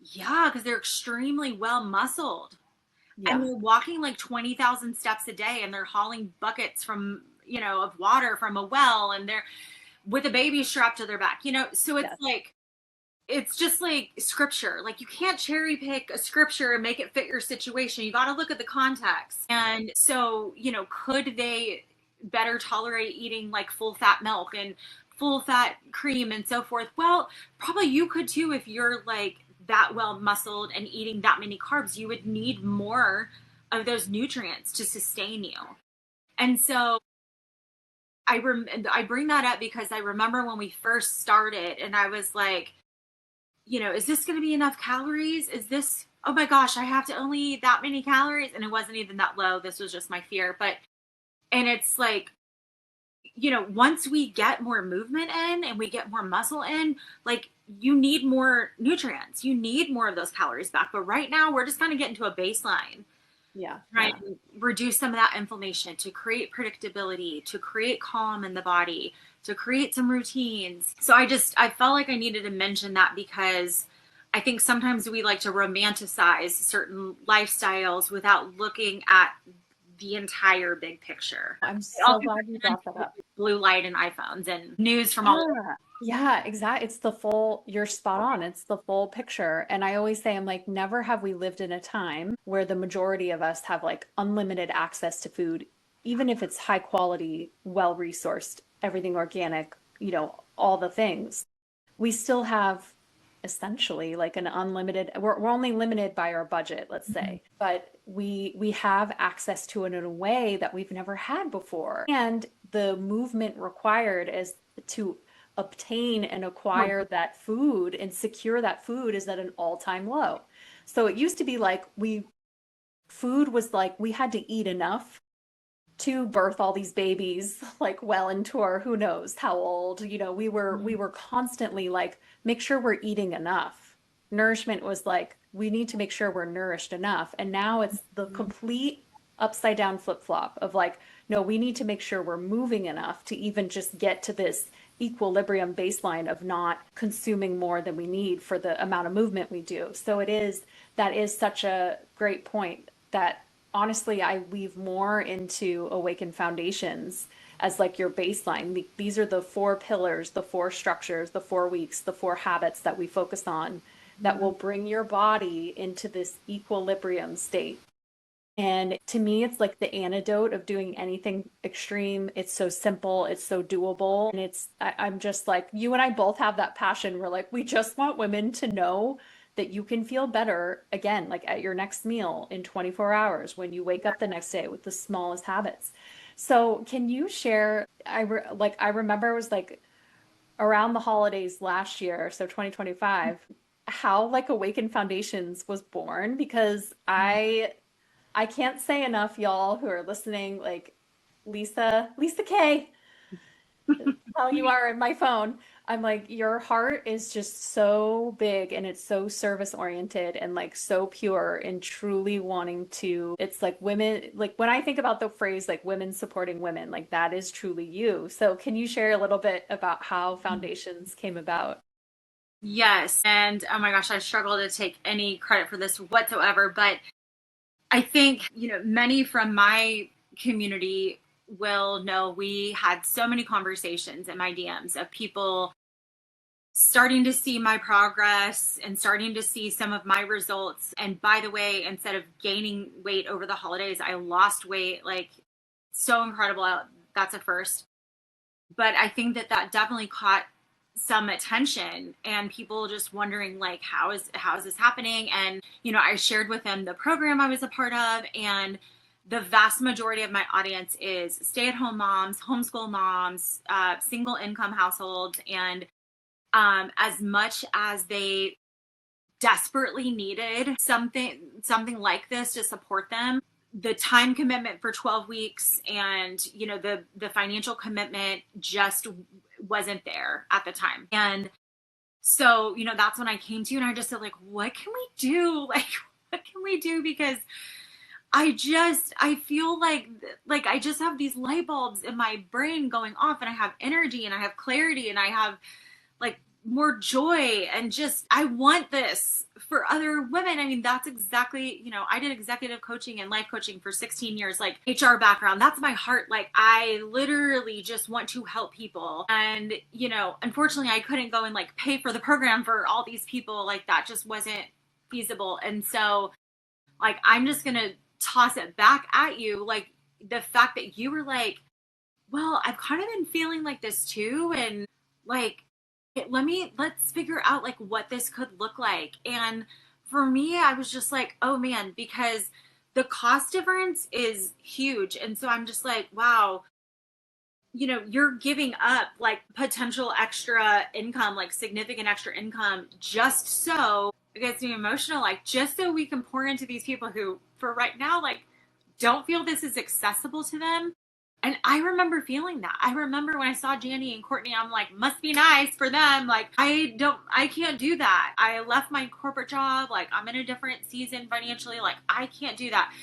Yeah, because they're extremely well muscled. And Yeah. they're walking like 20,000 steps a day, and they're hauling buckets from, of water from a well, and they're with a baby strapped to their back, So it's Yes. like, it's just like scripture. Like, you can't cherry pick a scripture and make it fit your situation. You got to look at the context. And so, could they better tolerate eating like full fat milk and full fat cream and so forth? Well, probably you could too. If you're like that well muscled and eating that many carbs, you would need more of those nutrients to sustain you. And so I bring that up because I remember when we first started, and I was like, is this going to be enough calories? Is this, oh my gosh, I have to only eat that many calories? And it wasn't even that low. This was just my fear. And it's like, once we get more movement in and we get more muscle in, like, you need more nutrients. You need more of those calories back. But right now, we're just kind of getting to a baseline. Yeah. Right. Yeah. Reduce some of that inflammation to create predictability, to create calm in the body, to create some routines. So I felt like I needed to mention that because I think sometimes we like to romanticize certain lifestyles without looking at the entire big picture. I'm so glad you brought that up. Blue light and iPhones and news from all over. Yeah, exactly. You're spot on. It's the full picture. And I always say, I'm like, never have we lived in a time where the majority of us have like unlimited access to food, even if it's high quality, well resourced, everything organic, all the things. We still have essentially like an unlimited, we're only limited by our budget, let's say, but we have access to it in a way that we've never had before. And the movement required is to obtain and acquire that food and secure that food is at an all-time low. So it used to be like food was like we had to eat enough to birth all these babies like well into our who knows how old. We were constantly like make sure we're eating enough. Nourishment was like we need to make sure we're nourished enough. And now it's the complete upside down flip-flop of like no, we need to make sure we're moving enough to even just get to this equilibrium baseline of not consuming more than we need for the amount of movement we do. So that is such a great point that honestly I weave more into Awaken Foundations as like your baseline. These are the 4 pillars, the 4 structures, the 4 weeks, the 4 habits that we focus on that will bring your body into this equilibrium state. And to me, it's like the antidote of doing anything extreme. It's so simple, it's so doable. And I'm just like, you and I both have that passion. We're like, we just want women to know that you can feel better again, like at your next meal in 24 hours when you wake up the next day with the smallest habits. So, can you share? I remember it was like around the holidays last year, so 2025, how like Awaken Foundations was born because I can't say enough, y'all who are listening, like Lisa K, how you are in my phone. I'm like, your heart is just so big and it's so service oriented and like so pure and truly wanting to, it's like women, like when I think about the phrase like women supporting women, like that is truly you. So can you share a little bit about how Foundations came about? Yes. And oh my gosh, I struggle to take any credit for this whatsoever. But I think, many from my community will know we had so many conversations in my DMs of people starting to see my progress and starting to see some of my results. And by the way, instead of gaining weight over the holidays, I lost weight. Like, so incredible. That's a first. But I think that definitely caught some attention and people just wondering like how is this happening. And I shared with them the program I was a part of, and the vast majority of my audience is stay-at-home moms, homeschool moms, single income households. And as much as they desperately needed something like this to support them, the time commitment for 12 weeks and the financial commitment just wasn't there at the time. And so that's when I came to you and I just said like, what can we do? Like, what can we do? Because I feel like I just have these light bulbs in my brain going off, and I have energy and I have clarity and I have like more joy and just, I want this for other women. I mean, that's exactly, I did executive coaching and life coaching for 16 years, like HR background. That's my heart. Like, I literally just want to help people. And, unfortunately, I couldn't go and like pay for the program for all these people. Like, that just wasn't feasible. And so, like, I'm just going to toss it back at you. Like, the fact that you were like, well, I've kind of been feeling like this too. And like, let's figure out like what this could look like. And for me, I was just like, oh man, because the cost difference is huge. And so I'm just like, wow, you're giving up like potential extra income, like significant extra income, just so it gets me emotional, like just so we can pour into these people who for right now, like don't feel this is accessible to them. And I remember feeling that. I remember when I saw Janny and Courtney, I'm like, must be nice for them. Like, I can't do that. I left my corporate job. Like, I'm in a different season financially. Like, I can't do that.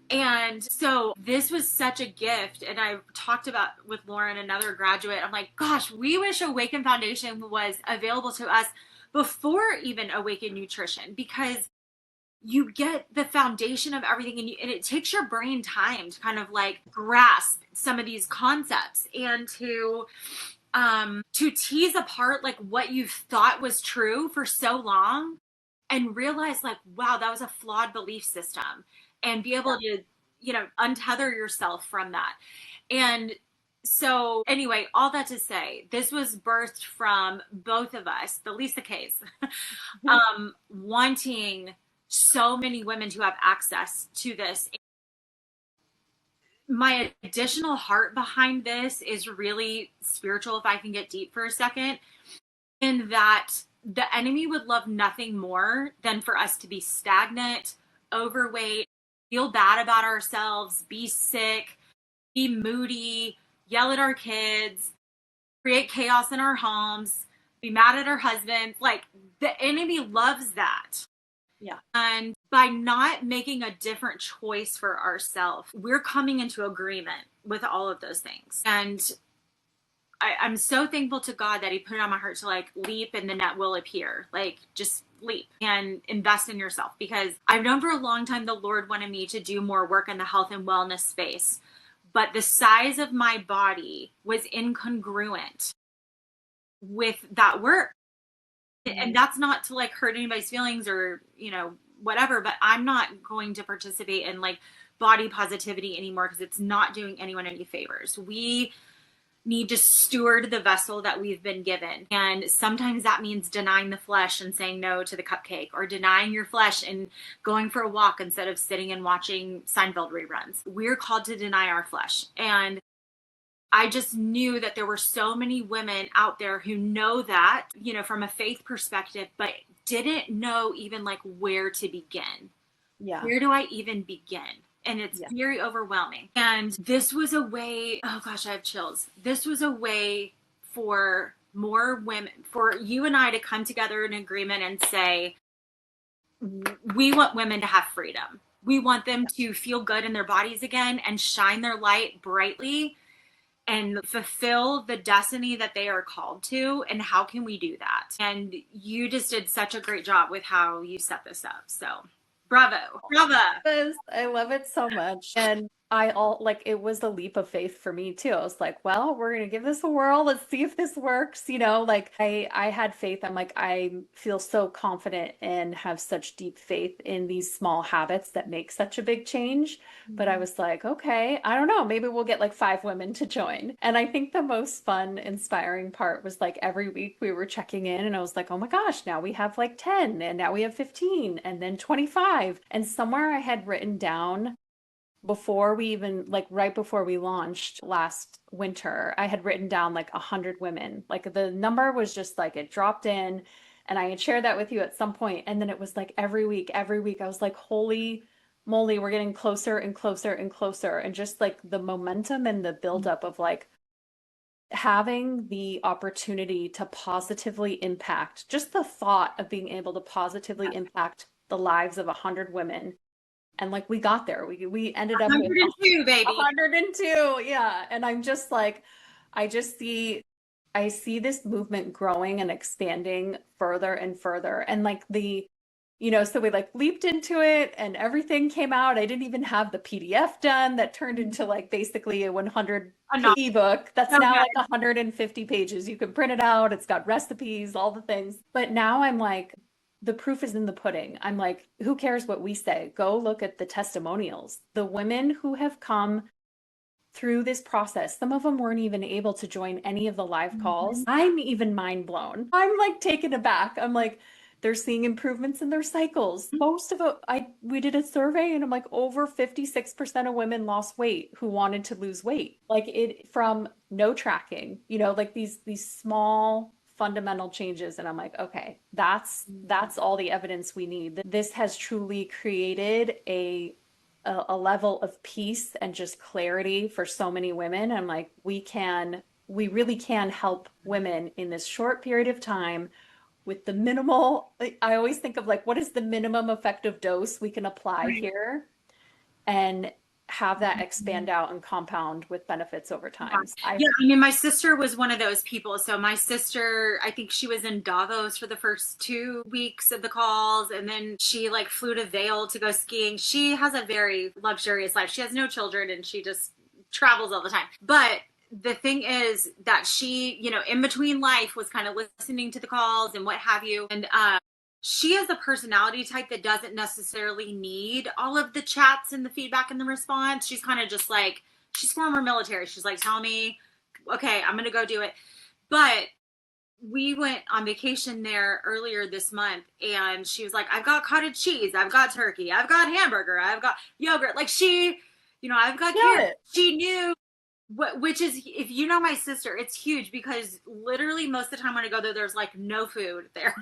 And so this was such a gift. And I talked about with Lauren, another graduate, I'm like, gosh, we wish Awaken Foundation was available to us before even Awaken Nutrition, because you get the foundation of everything, and it takes your brain time to kind of like grasp some of these concepts and to tease apart like what you thought was true for so long and realize like, wow, that was a flawed belief system, and be able to, untether yourself from that. And so anyway, all that to say, this was birthed from both of us, the Lisa case, wanting so many women to have access to this. My additional heart behind this is really spiritual, if I can get deep for a second, in that the enemy would love nothing more than for us to be stagnant, overweight, feel bad about ourselves, be sick, be moody, yell at our kids, create chaos in our homes, be mad at our husbands. Like, the enemy loves that. Yeah. And by not making a different choice for ourselves, we're coming into agreement with all of those things. And I'm so thankful to God that he put it on my heart to like leap and the net will appear. Like, just leap and invest in yourself, because I've known for a long time the Lord wanted me to do more work in the health and wellness space, but the size of my body was incongruent with that work. And that's not to like hurt anybody's feelings or, whatever, but I'm not going to participate in like body positivity anymore, because it's not doing anyone any favors. We need to steward the vessel that we've been given. And sometimes that means denying the flesh and saying no to the cupcake, or denying your flesh and going for a walk instead of sitting and watching Seinfeld reruns. We're called to deny our flesh. And I just knew that there were so many women out there who know that, from a faith perspective, but didn't know even like where to begin. Yeah. Where do I even begin? And it's very overwhelming. And this was a way, oh gosh, I have chills. This was a way for more women, for you and I to come together in agreement and say, we want women to have freedom. We want them to feel good in their bodies again and shine their light brightly and fulfill the destiny that they are called to. And how can we do that? And you just did such a great job with how you set this up. So bravo. I love it so much. And it was a leap of faith for me too. I was like, well, we're going to give this a whirl. Let's see if this works. Like I had faith. I'm like, I feel so confident and have such deep faith in these small habits that make such a big change. But I was like, okay, I don't know, maybe we'll get like 5 women to join. And I think the most fun, inspiring part was like every week we were checking in and I was like, oh my gosh, now we have like 10 and now we have 15 and then 25. And somewhere I had written down before we even, like right before we launched last winter, I had written down like 100 women. Like the number was just like, it dropped in, and I had shared that with you at some point. And then it was like every week, I was like, holy moly, we're getting closer and closer and closer. And just like the momentum and the buildup of like having the opportunity to positively impact, just the thought of being able to positively impact the lives of 100 women. And like we got there. We ended up 102, with baby. 102. Yeah. And I'm just like, I just see I see this movement growing and expanding further and further. And like so we like leaped into it and everything came out. I didn't even have the PDF done that turned into like basically a 100 ebook that's now like 150 pages. You can print it out. It's got recipes, all the things. But now I'm like, the proof is in the pudding. I'm like, who cares what we say? Go look at the testimonials. The women who have come through this process, some of them weren't even able to join any of the live calls. I'm even mind blown. I'm like taken aback. I'm like, they're seeing improvements in their cycles. Most of it, we did a survey and I'm like over 56% of women lost weight who wanted to lose weight. Like it from no tracking, like these small fundamental changes. And I'm like, okay, that's all the evidence we need. This has truly created a level of peace and just clarity for so many women. I'm like, we really can help women in this short period of time with the minimal. I always think of like, what is the minimum effective dose we can apply here and have that expand out and compound with benefits over time. I mean, my sister was one of those people. So my sister, I think she was in Davos for the first 2 weeks of the calls. And then she like flew to Vail to go skiing. She has a very luxurious life. She has no children and she just travels all the time. But the thing is that she, in between life was kind of listening to the calls and what have you. And, she is a personality type that doesn't necessarily need all of the chats and the feedback and the response. She's kind of just like, she's former military. She's like, tell me, okay, I'm going to go do it. But we went on vacation there earlier this month and she was like, I've got cottage cheese. I've got turkey. I've got hamburger. I've got yogurt. Like she, I've got carrots. She knew which is, if you know my sister, it's huge because literally most of the time when I go there, there's like no food there.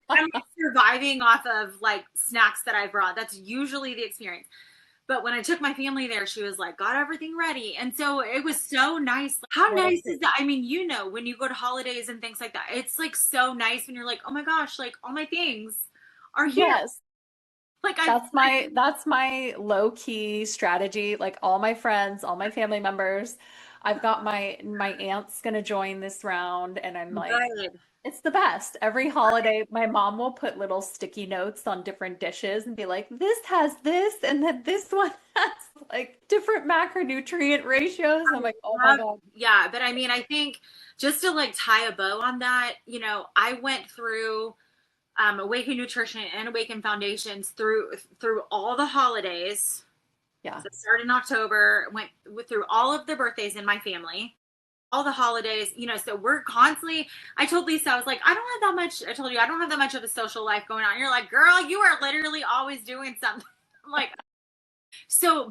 I'm surviving off of like snacks that I brought. That's usually the experience. But when I took my family there, she was like, got everything ready. And so it was so nice. How nice is that? I mean, when you go to holidays and things like that, it's like so nice when you're like, oh my gosh, like all my things are here. Yes. Like that's my low key strategy. Like all my friends, all my family members, I've got my aunt's gonna join this round and I'm like, it's the best. Every holiday, my mom will put little sticky notes on different dishes and be like, this has this, and then this one has like different macronutrient ratios. I'm like, oh my God. Yeah. But I mean, I think just to like tie a bow on that, I went through Awaken Nutrition and Awaken Foundations through all the holidays. Yeah. So it started in October, went through all of the birthdays in my family. All the holidays, so we're constantly, I told Lisa, I was like, I don't have that much of a social life going on. You're like, girl, you are literally always doing something. I'm like,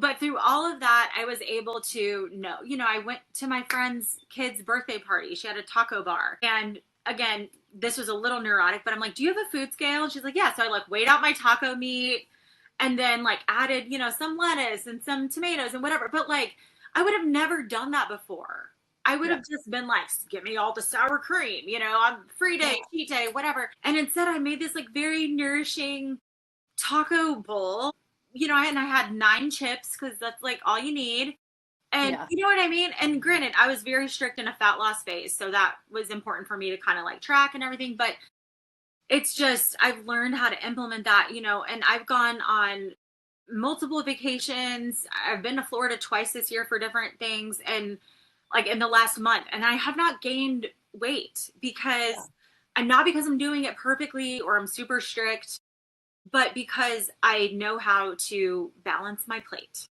but through all of that, I was able to know, I went to my friend's kid's birthday party. She had a taco bar. And again, this was a little neurotic, but I'm like, do you have a food scale? And she's like, yeah. So I like weighed out my taco meat and then like added, some lettuce and some tomatoes and whatever. But like, I would have never done that before. I would have just been like, give me all the sour cream, on free day, cheat day, whatever. And instead I made this like very nourishing taco bowl, and I had 9 chips because that's like all you need. And you know what I mean? And granted, I was very strict in a fat loss phase. So that was important for me to kind of like track and everything. But it's just, I've learned how to implement that, and I've gone on multiple vacations. I've been to Florida twice this year for different things. And like in the last month, and I have not gained weight because I'm doing it perfectly or I'm super strict, but because I know how to balance my plate.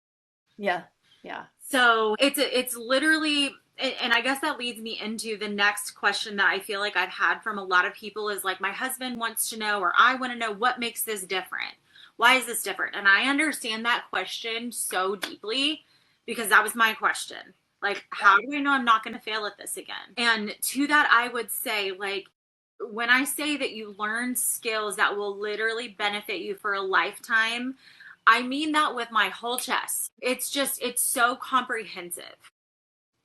Yeah. Yeah. So it's literally, and I guess that leads me into the next question that I feel like I've had from a lot of people is like, my husband wants to know, or I want to know, what makes this different? Why is this different? And I understand that question so deeply because that was my question. Like, how do I know I'm not going to fail at this again? And to that, I would say, like, when I say that you learn skills that will literally benefit you for a lifetime, I mean that with my whole chest. It's so comprehensive.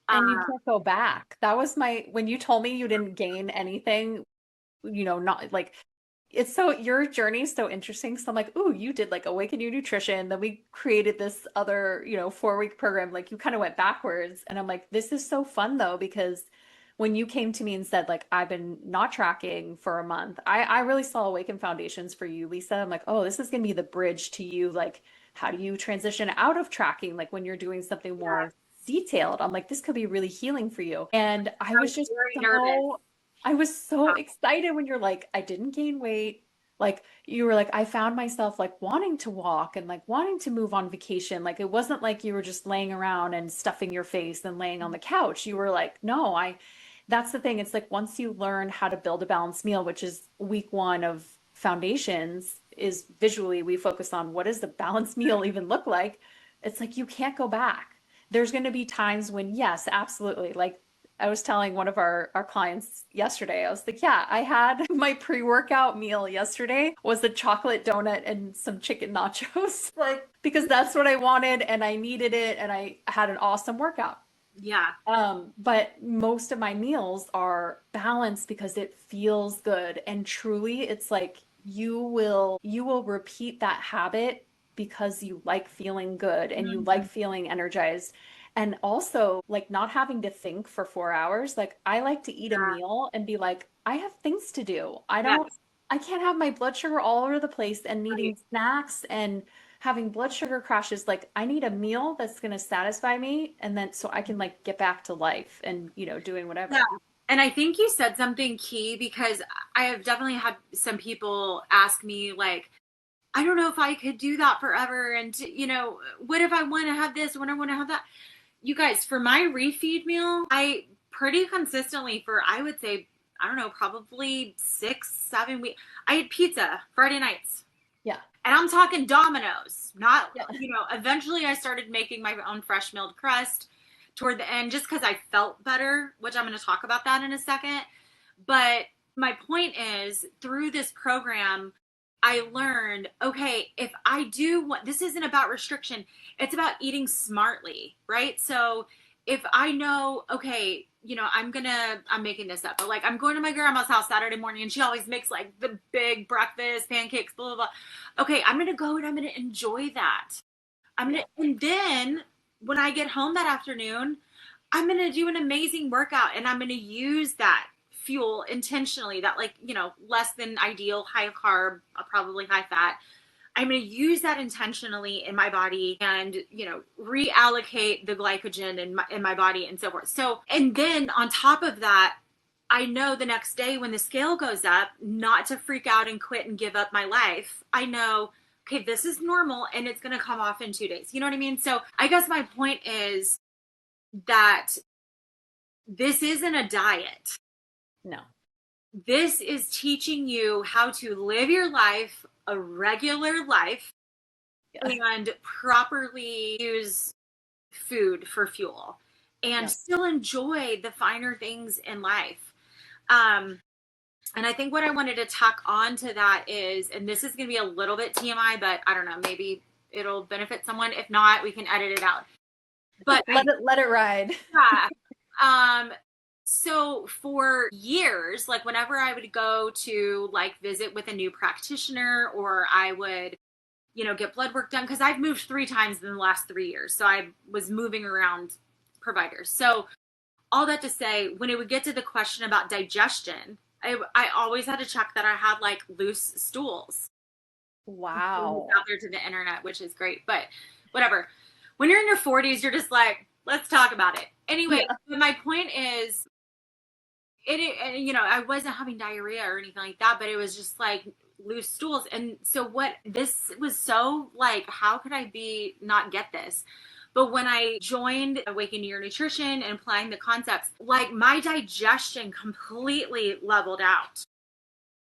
And you can't go back. That was when you told me you didn't gain anything, not like, your journey is so interesting. So I'm like, ooh, you did like Awaken Your Nutrition. Then we created this other, 4-week program. Like you kind of went backwards. And I'm like, this is so fun though, because when you came to me and said, like, I've been not tracking for a month, I really saw Awaken Foundations for you, Lisa. I'm like, oh, this is going to be the bridge to you. Like, how do you transition out of tracking? Like, when you're doing something Yeah. more detailed, I'm like, this could be really healing for you. And I was very nervous. I was so excited when you're like, I didn't gain weight. Like, you were like, I found myself like wanting to walk and like wanting to move on vacation. Like, it wasn't like you were just laying around and stuffing your face and laying on the couch. You were like, no, that's the thing. It's like once you learn how to build a balanced meal, which is week one of foundations, is visually we focus on what does the balanced meal even look like? It's like you can't go back. There's going to be times when, yes, absolutely. Like I was telling one of our clients yesterday, I was like, yeah, I had my pre-workout meal yesterday was a chocolate donut and some chicken nachos, like because that's what I wanted and I needed it and I had an awesome workout. Yeah. But most of my meals are balanced because it feels good. And truly, it's like you will repeat that habit because you like feeling good and you like Mhm. feeling energized. And also like not having to think for 4 hours. Like I like to eat a Yeah. meal and be like, I have things to do. Yes. I can't have my blood sugar all over the place and Right. needing snacks and having blood sugar crashes. Like I need a meal that's going to satisfy me and then so I can like get back to life and doing Yeah. whatever. And I think you said something key because I have definitely had some people ask me, like, I don't know if I could do that forever. And, what if I want to have this, when I want to have that? You guys, for my refeed meal, I pretty consistently for, I would say, I don't know, probably 6, 7 weeks, I had pizza Friday nights. Yeah. And I'm talking Domino's, not, Yeah. eventually I started making my own fresh milled crust toward the end just because I felt better, which I'm going to talk about that in a second. But my point is, through this program, I learned, okay, if I do want, this isn't about restriction, it's about eating smartly, right? So if I know, okay, I'm making this up, but like I'm going to my grandma's house Saturday morning and she always makes like the big breakfast, pancakes, blah, blah, blah. Okay, I'm going to go and I'm going to enjoy that. Yeah. And then when I get home that afternoon, I'm going to do an amazing workout and I'm going to use that fuel intentionally, that like, less than ideal, high carb, probably high fat. I'm going to use that intentionally in my body and, reallocate the glycogen in my body and so forth. So, and then on top of that, I know the next day when the scale goes up, not to freak out and quit and give up my life. I know, okay, this is normal and it's going to come off in 2 days. You know what I mean? So I guess my point is that this isn't a diet. No. This is teaching you how to live your life, a regular life, Yeah. and properly use food for fuel and Yeah. still enjoy the finer things in life. And I think what I wanted to tack on to that is, and this is going to be a little bit TMI, but I don't know, maybe it'll benefit someone. If not, we can edit it out. But let it ride. yeah. So for years, like whenever I would go to like visit with a new practitioner or I would, get blood work done, because I've moved 3 times in the last 3 years. So I was moving around providers. So all that to say, when it would get to the question about digestion, I always had to check that I had like loose stools. Wow. Out there to the internet, which is great, but whatever. When you're in your 40s, you're just like, let's talk about it. Anyway, Yeah. my point is, I wasn't having diarrhea or anything like that, but it was just like loose stools. And so this was so like, how could I not get this? But when I joined Awaken Your Nutrition and applying the concepts, like my digestion completely leveled out.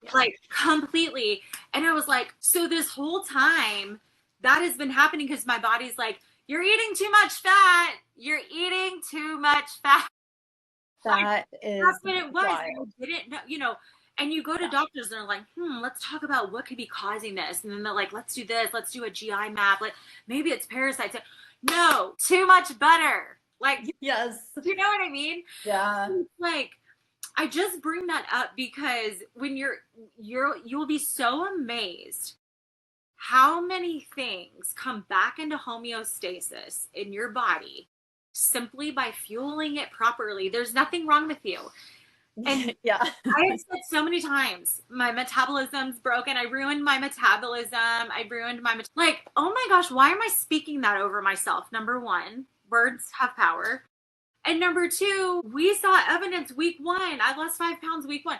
Yeah. Like completely. And I was like, so this whole time that has been happening because my body's like, you're eating too much fat. You're eating too much fat. That is That's what it was. wild. I didn't know, and you go to Yeah. doctors and they're like, let's talk about what could be causing this. And then they're like, let's do this. Let's do a GI map. Like maybe it's parasites. No, too much butter. Like, Yes. do you know what I mean? Yeah. Like, I just bring that up because when you'll be so amazed how many things come back into homeostasis in your body simply by fueling it properly. There's nothing wrong with you. And yeah. I have said so many times, my metabolism's broken. I ruined my metabolism. I ruined my, like, oh my gosh, why am I speaking that over myself? Number one, words have power. And number two, we saw evidence week 1. I lost 5 pounds week 1.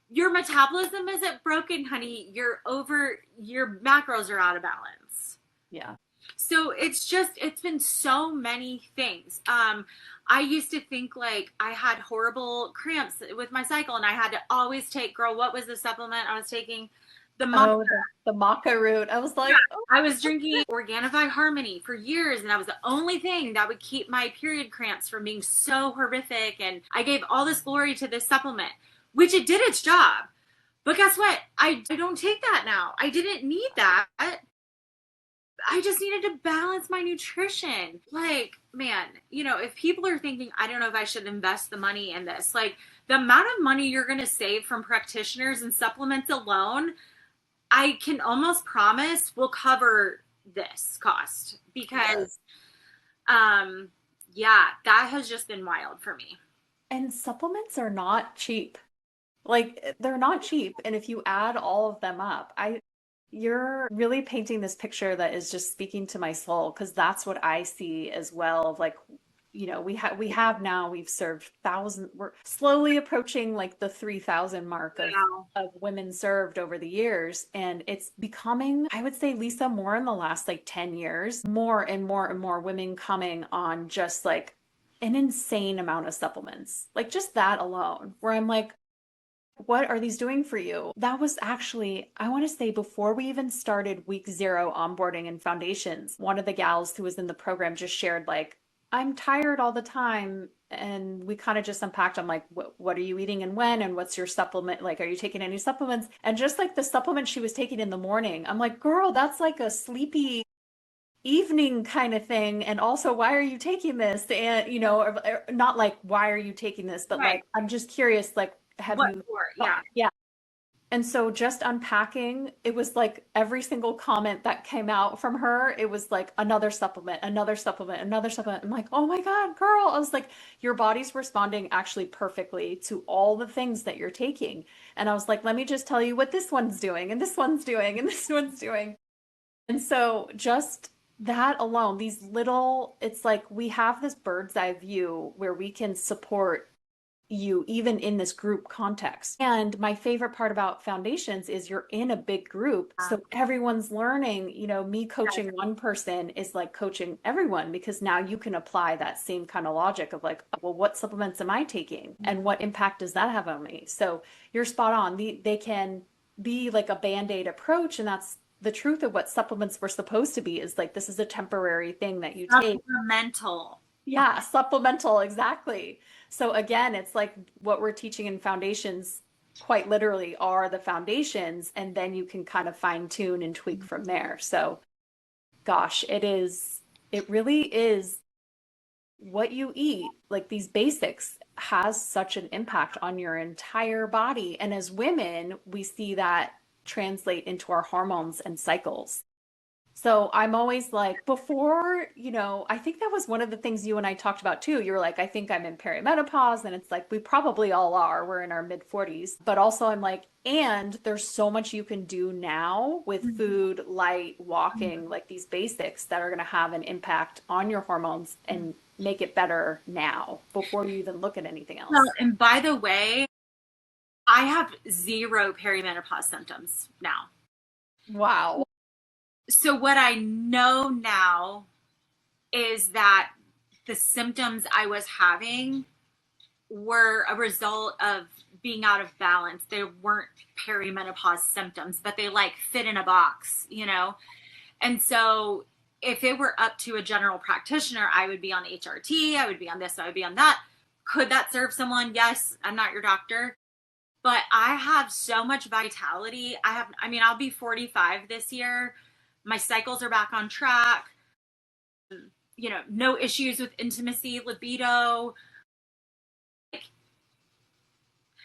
Your metabolism isn't broken, honey. Your macros are out of balance. Yeah. So it's been so many things. I used to think like I had horrible cramps with my cycle and I had to always take, girl, what was the supplement I was taking? The maca root. I was like, yeah, I was drinking Organifi Harmony for years, and that was the only thing that would keep my period cramps from being so horrific. And I gave all this glory to this supplement, which it did its job. But guess what? I don't take that now. I didn't need that. I just needed to balance my nutrition. Like, man, if people are thinking, I don't know if I should invest the money in this, like the amount of money you're going to save from practitioners and supplements alone, I can almost promise will cover this cost because, yeah, that has just been wild for me. And supplements are not cheap. Like, they're not cheap. And if you add all of them up, you're really painting this picture that is just speaking to my soul, because that's what I see as well. Of like, we've served thousands. We're slowly approaching like the 3,000 mark of women served over the years. And it's becoming, I would say, Lisa, more in the last like 10 years, more and more and more women coming on just like an insane amount of supplements. Like just that alone, where I'm like, what are these doing for you? That was actually, I want to say, before we even started week 0 onboarding and foundations, one of the gals who was in the program just shared like, I'm tired all the time. And we kind of just unpacked. I'm like, what are you eating and when? And what's your supplement? Like, are you taking any supplements? And just like the supplement she was taking in the morning, I'm like, girl, that's like a sleepy evening kind of thing. And also, why are you taking this? And, or not like, why are you taking this? But Right. like, I'm just curious, like, have what you? for? Yeah. And so just unpacking, it was like every single comment that came out from her, it was like another supplement, another supplement, another supplement. I'm like, oh my God, girl. I was like, your body's responding actually perfectly to all the things that you're taking. And I was like, let me just tell you what this one's doing, and this one's doing, and this one's doing. And so just that alone, it's like we have this bird's eye view where we can support you even in this group context. And my favorite part about foundations is you're in a big group. So everyone's learning, me coaching one person is like coaching everyone, because now you can apply that same kind of logic of like, well, what supplements am I taking? And what impact does that have on me? So you're spot on. They can be like a band-aid approach. And that's the truth of what supplements were supposed to be, is like, this is a temporary thing that you take. Supplemental. Yeah, supplemental, exactly. So again, it's like what we're teaching in foundations quite literally are the foundations, and then you can kind of fine tune and tweak from there. So gosh, it really is what you eat, like these basics has such an impact on your entire body. And as women, we see that translate into our hormones and cycles. So I'm always like, before, I think that was one of the things you and I talked about too. You were like, I think I'm in perimenopause. And it's like, we probably all are. We're in our mid 40s. But also, I'm like, and there's so much you can do now with food, light, walking, like these basics that are going to have an impact on your hormones and make it better now before you even look at anything else. Well, and by the way, I have 0 perimenopause symptoms now. Wow. So what I know now is that the symptoms I was having were a result of being out of balance. They weren't perimenopause symptoms, but they like fit in a box, And so if it were up to a general practitioner, I would be on HRT, I would be on this, I would be on that. Could that serve someone? Yes, I'm not your doctor. But I have so much vitality. I'll be 45 this year. My cycles are back on track. No issues with intimacy, libido.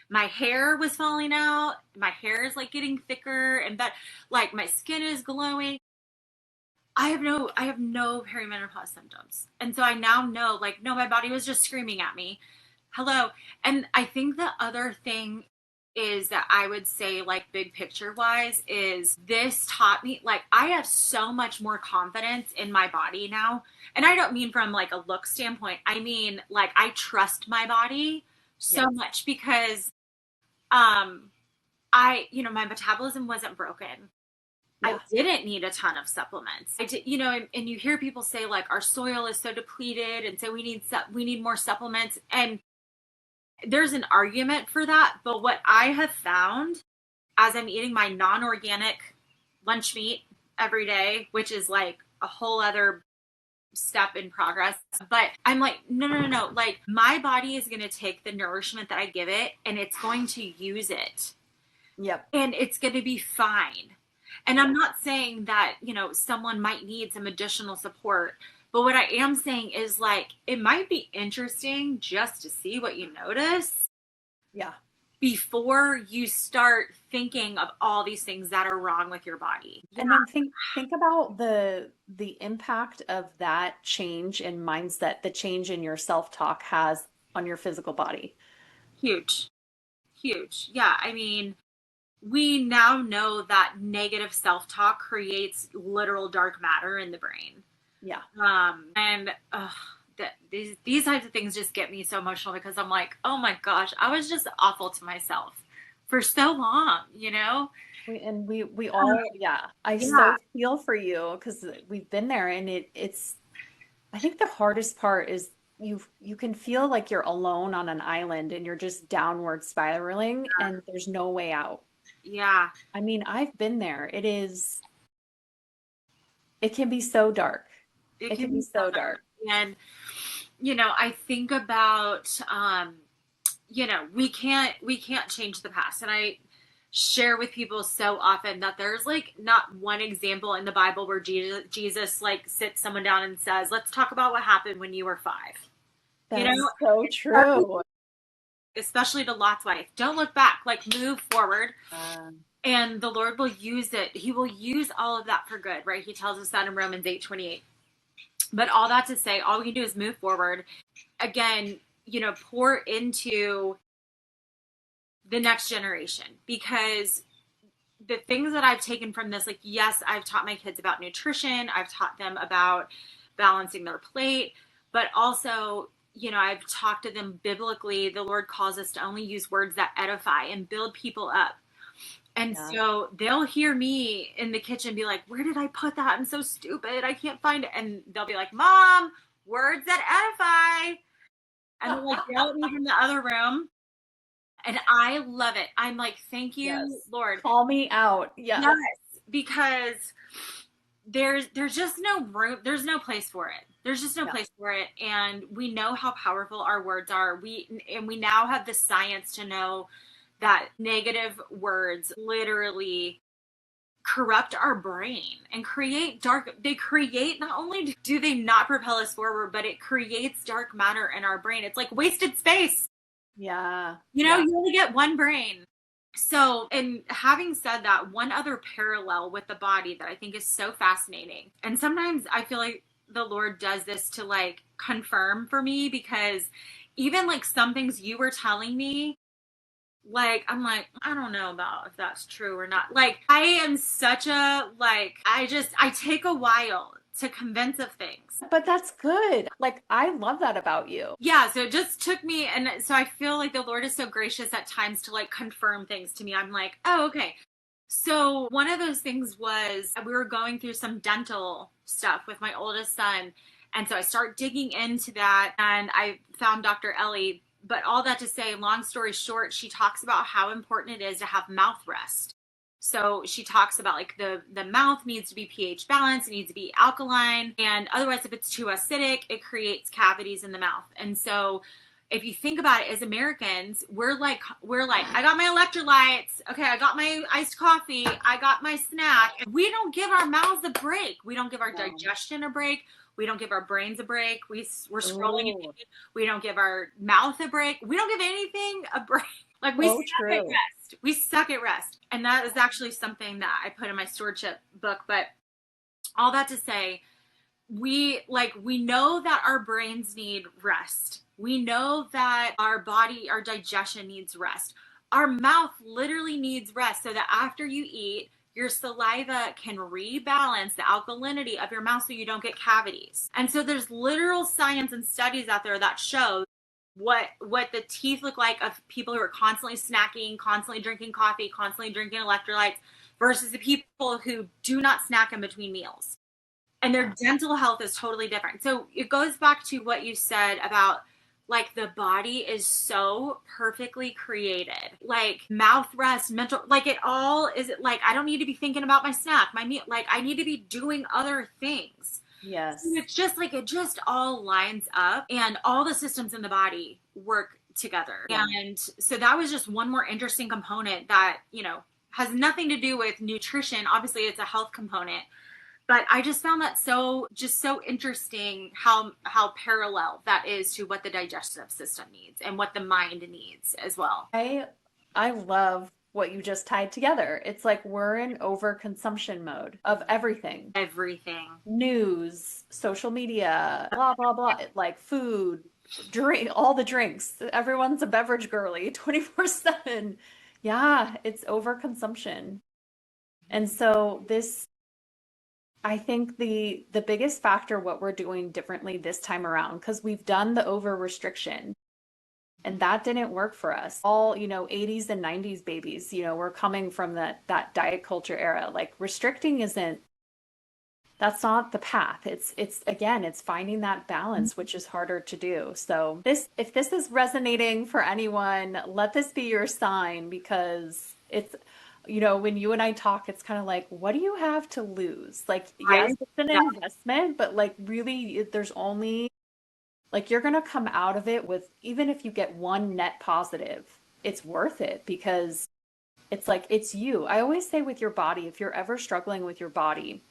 My hair was falling out. My hair is like getting thicker and that, like my skin is glowing. I have no perimenopause symptoms. And so I now know, like, no, my body was just screaming at me. Hello. And I think the other thing is that I would say, like, big picture wise, is this taught me, like, I have so much more confidence in my body now. And I don't mean from like a look standpoint. I mean, like, I trust my body so much because my metabolism wasn't broken. I didn't need a ton of supplements. I did, and you hear people say, like, our soil is so depleted, and so we need more supplements. And there's an argument for that. But what I have found as I'm eating my non-organic lunch meat every day, which is like a whole other step in progress, but I'm like, no. Like, my body is going to take the nourishment that I give it, and it's going to use it. Yep. And it's going to be fine. And I'm not saying that, someone might need some additional support, but what I am saying is, like, it might be interesting just to see what you notice. Yeah. Before you start thinking of all these things that are wrong with your body. And then think about the impact of that change in mindset, the change in your self-talk has on your physical body. Huge. Yeah. I mean, we now know that negative self-talk creates literal dark matter in the brain. Yeah. These types of things just get me so emotional because I'm like, oh my gosh, I was just awful to myself for so long, We all, I so feel for you because we've been there, and it's, I think the hardest part is you can feel like you're alone on an island and you're just downward spiraling and there's no way out. Yeah. I mean, I've been there. It can be so dark. It can be so dark. And, I think about, we can't change the past. And I share with people so often that there's, like, not one example in the Bible where Jesus like sits someone down and says, let's talk about what happened when you were 5. That's so true. Especially to Lot's wife. Don't look back, like, move forward. And the Lord will use it. He will use all of that for good, right? He tells us that in Romans 8:28. But all that to say, all we can do is move forward. Again, pour into the next generation, because the things that I've taken from this, like, yes, I've taught my kids about nutrition. I've taught them about balancing their plate, but also, I've talked to them biblically. The Lord calls us to only use words that edify and build people up. And so they'll hear me in the kitchen be like, where did I put that? I'm so stupid. I can't find it. And they'll be like, Mom, words that edify. And they'll, like, yell at me from the other room. And I love it. I'm like, thank you, Lord. Call me out. Yes. Because there's just no room. There's no place for it. There's just no place for it. And we know how powerful our words are. We now have the science to know that negative words literally corrupt our brain and create not only do they not propel us forward, but it creates dark matter in our brain. It's like wasted space. Yeah. You only get one brain. So, and having said that, one other parallel with the body that I think is so fascinating. And sometimes I feel like the Lord does this to, like, confirm for me, because even, like, some things you were telling me, like, I'm like, I don't know about if that's true or not. Like, I am such a, like, I take a while to convince of things. But that's good. Like, I love that about you. Yeah. So it just took me. And so I feel like the Lord is so gracious at times to, like, confirm things to me. I'm like, oh, okay. So one of those things was we were going through some dental stuff with my oldest son. And so I start digging into that, and I found Dr. Ellie. But all that to say, long story short, she talks about how important it is to have mouth rest. So she talks about, like, the mouth needs to be pH balanced, it needs to be alkaline, and otherwise if it's too acidic, it creates cavities in the mouth. And so if you think about it, as Americans, we're like, I got my electrolytes. Okay, I got my iced coffee. I got my snack. We don't give our mouths a break. We don't give our digestion a break. We don't give our brains a break. We're scrolling. We don't give our mouth a break. We don't give anything a break. Like, we suck at rest. We suck at rest. And that is actually something that I put in my stewardship book. But all that to say, we know that our brains need rest. We know that our body, our digestion needs rest. Our mouth literally needs rest so that after you eat, your saliva can rebalance the alkalinity of your mouth so you don't get cavities. And so there's literal science and studies out there that show what the teeth look like of people who are constantly snacking, constantly drinking coffee, constantly drinking electrolytes versus the people who do not snack in between meals. And their dental health is totally different. So it goes back to what you said about like the body is so perfectly created, like mouth rest, mental, like it all is like, I don't need to be thinking about my snack, my meal, like I need to be doing other things. Yes. And it's just like, it just all lines up and all the systems in the body work together. Yeah. And so that was just one more interesting component that, you know, has nothing to do with nutrition. Obviously it's a health component. But I just found that so interesting how parallel that is to what the digestive system needs and what the mind needs as well. I love what you just tied together. It's like we're in overconsumption mode of everything. Everything. News, social media, blah, blah, blah, like food, drink, all the drinks. Everyone's a beverage girly 24/7. Yeah, it's overconsumption. And so I think the biggest factor what we're doing differently this time around, because we've done the over restriction and that didn't work for us. All, 80s and 90s babies, we're coming from that diet culture era. Like restricting that's not the path. It's again, it's finding that balance, which is harder to do. So if this is resonating for anyone, let this be your sign, because it's, when you and I talk, it's kind of like, what do you have to lose? Like, yes, it's an investment, but like really there's only, like, you're going to come out of it with, even if you get one net positive, it's worth it, because it's like, it's you. I always say with your body, if you're ever struggling with your body,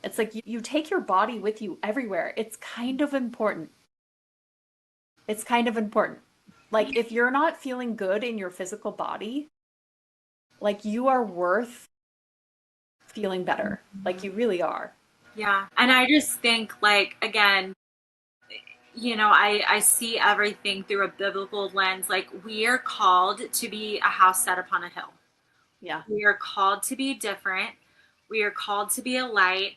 it's like you take your body with you everywhere. It's kind of important. It's kind of important. Like if you're not feeling good in your physical body, like you are worth feeling better. Like you really are. Yeah. And I just think like, again, I see everything through a biblical lens. Like we are called to be a house set upon a hill. Yeah. We are called to be different. We are called to be a light.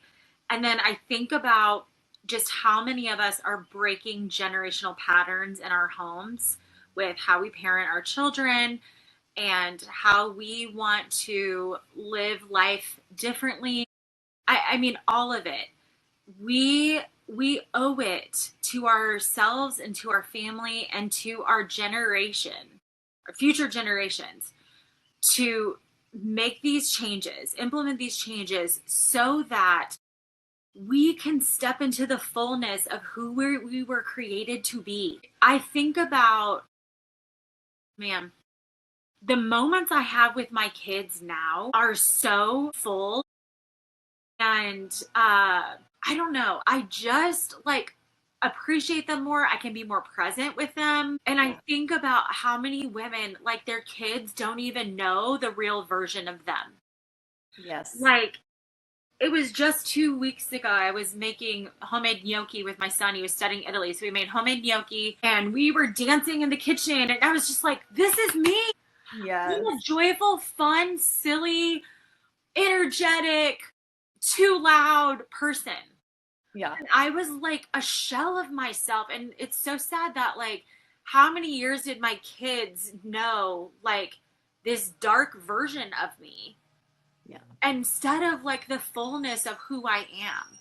And then I think about just how many of us are breaking generational patterns in our homes with how we parent our children and how we want to live life differently. I mean, all of it. We owe it to ourselves and to our family and to our generation, our future generations, to make these changes, implement these changes so that we can step into the fullness of who we were created to be. I think about, man, the moments I have with my kids now are so full. And I don't know, I just like appreciate them more. I can be more present with them. And I think about how many women, like their kids don't even know the real version of them. Yes. Like, it was just 2 weeks ago, I was making homemade gnocchi with my son. He was studying Italy. So we made homemade gnocchi and we were dancing in the kitchen. And I was just like, this is me. Yes. I'm a joyful, fun, silly, energetic, too loud person. Yeah. And I was like a shell of myself. And it's so sad that like, how many years did my kids know like this dark version of me? Yeah. Instead of like the fullness of who I am.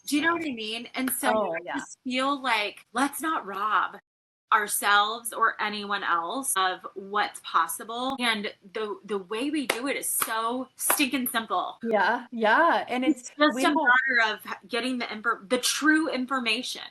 Do you know what I mean? And so I just feel like let's not rob ourselves or anyone else of what's possible. And the way we do it is so stinking simple. Yeah. Yeah. And it's just a matter of getting the true information.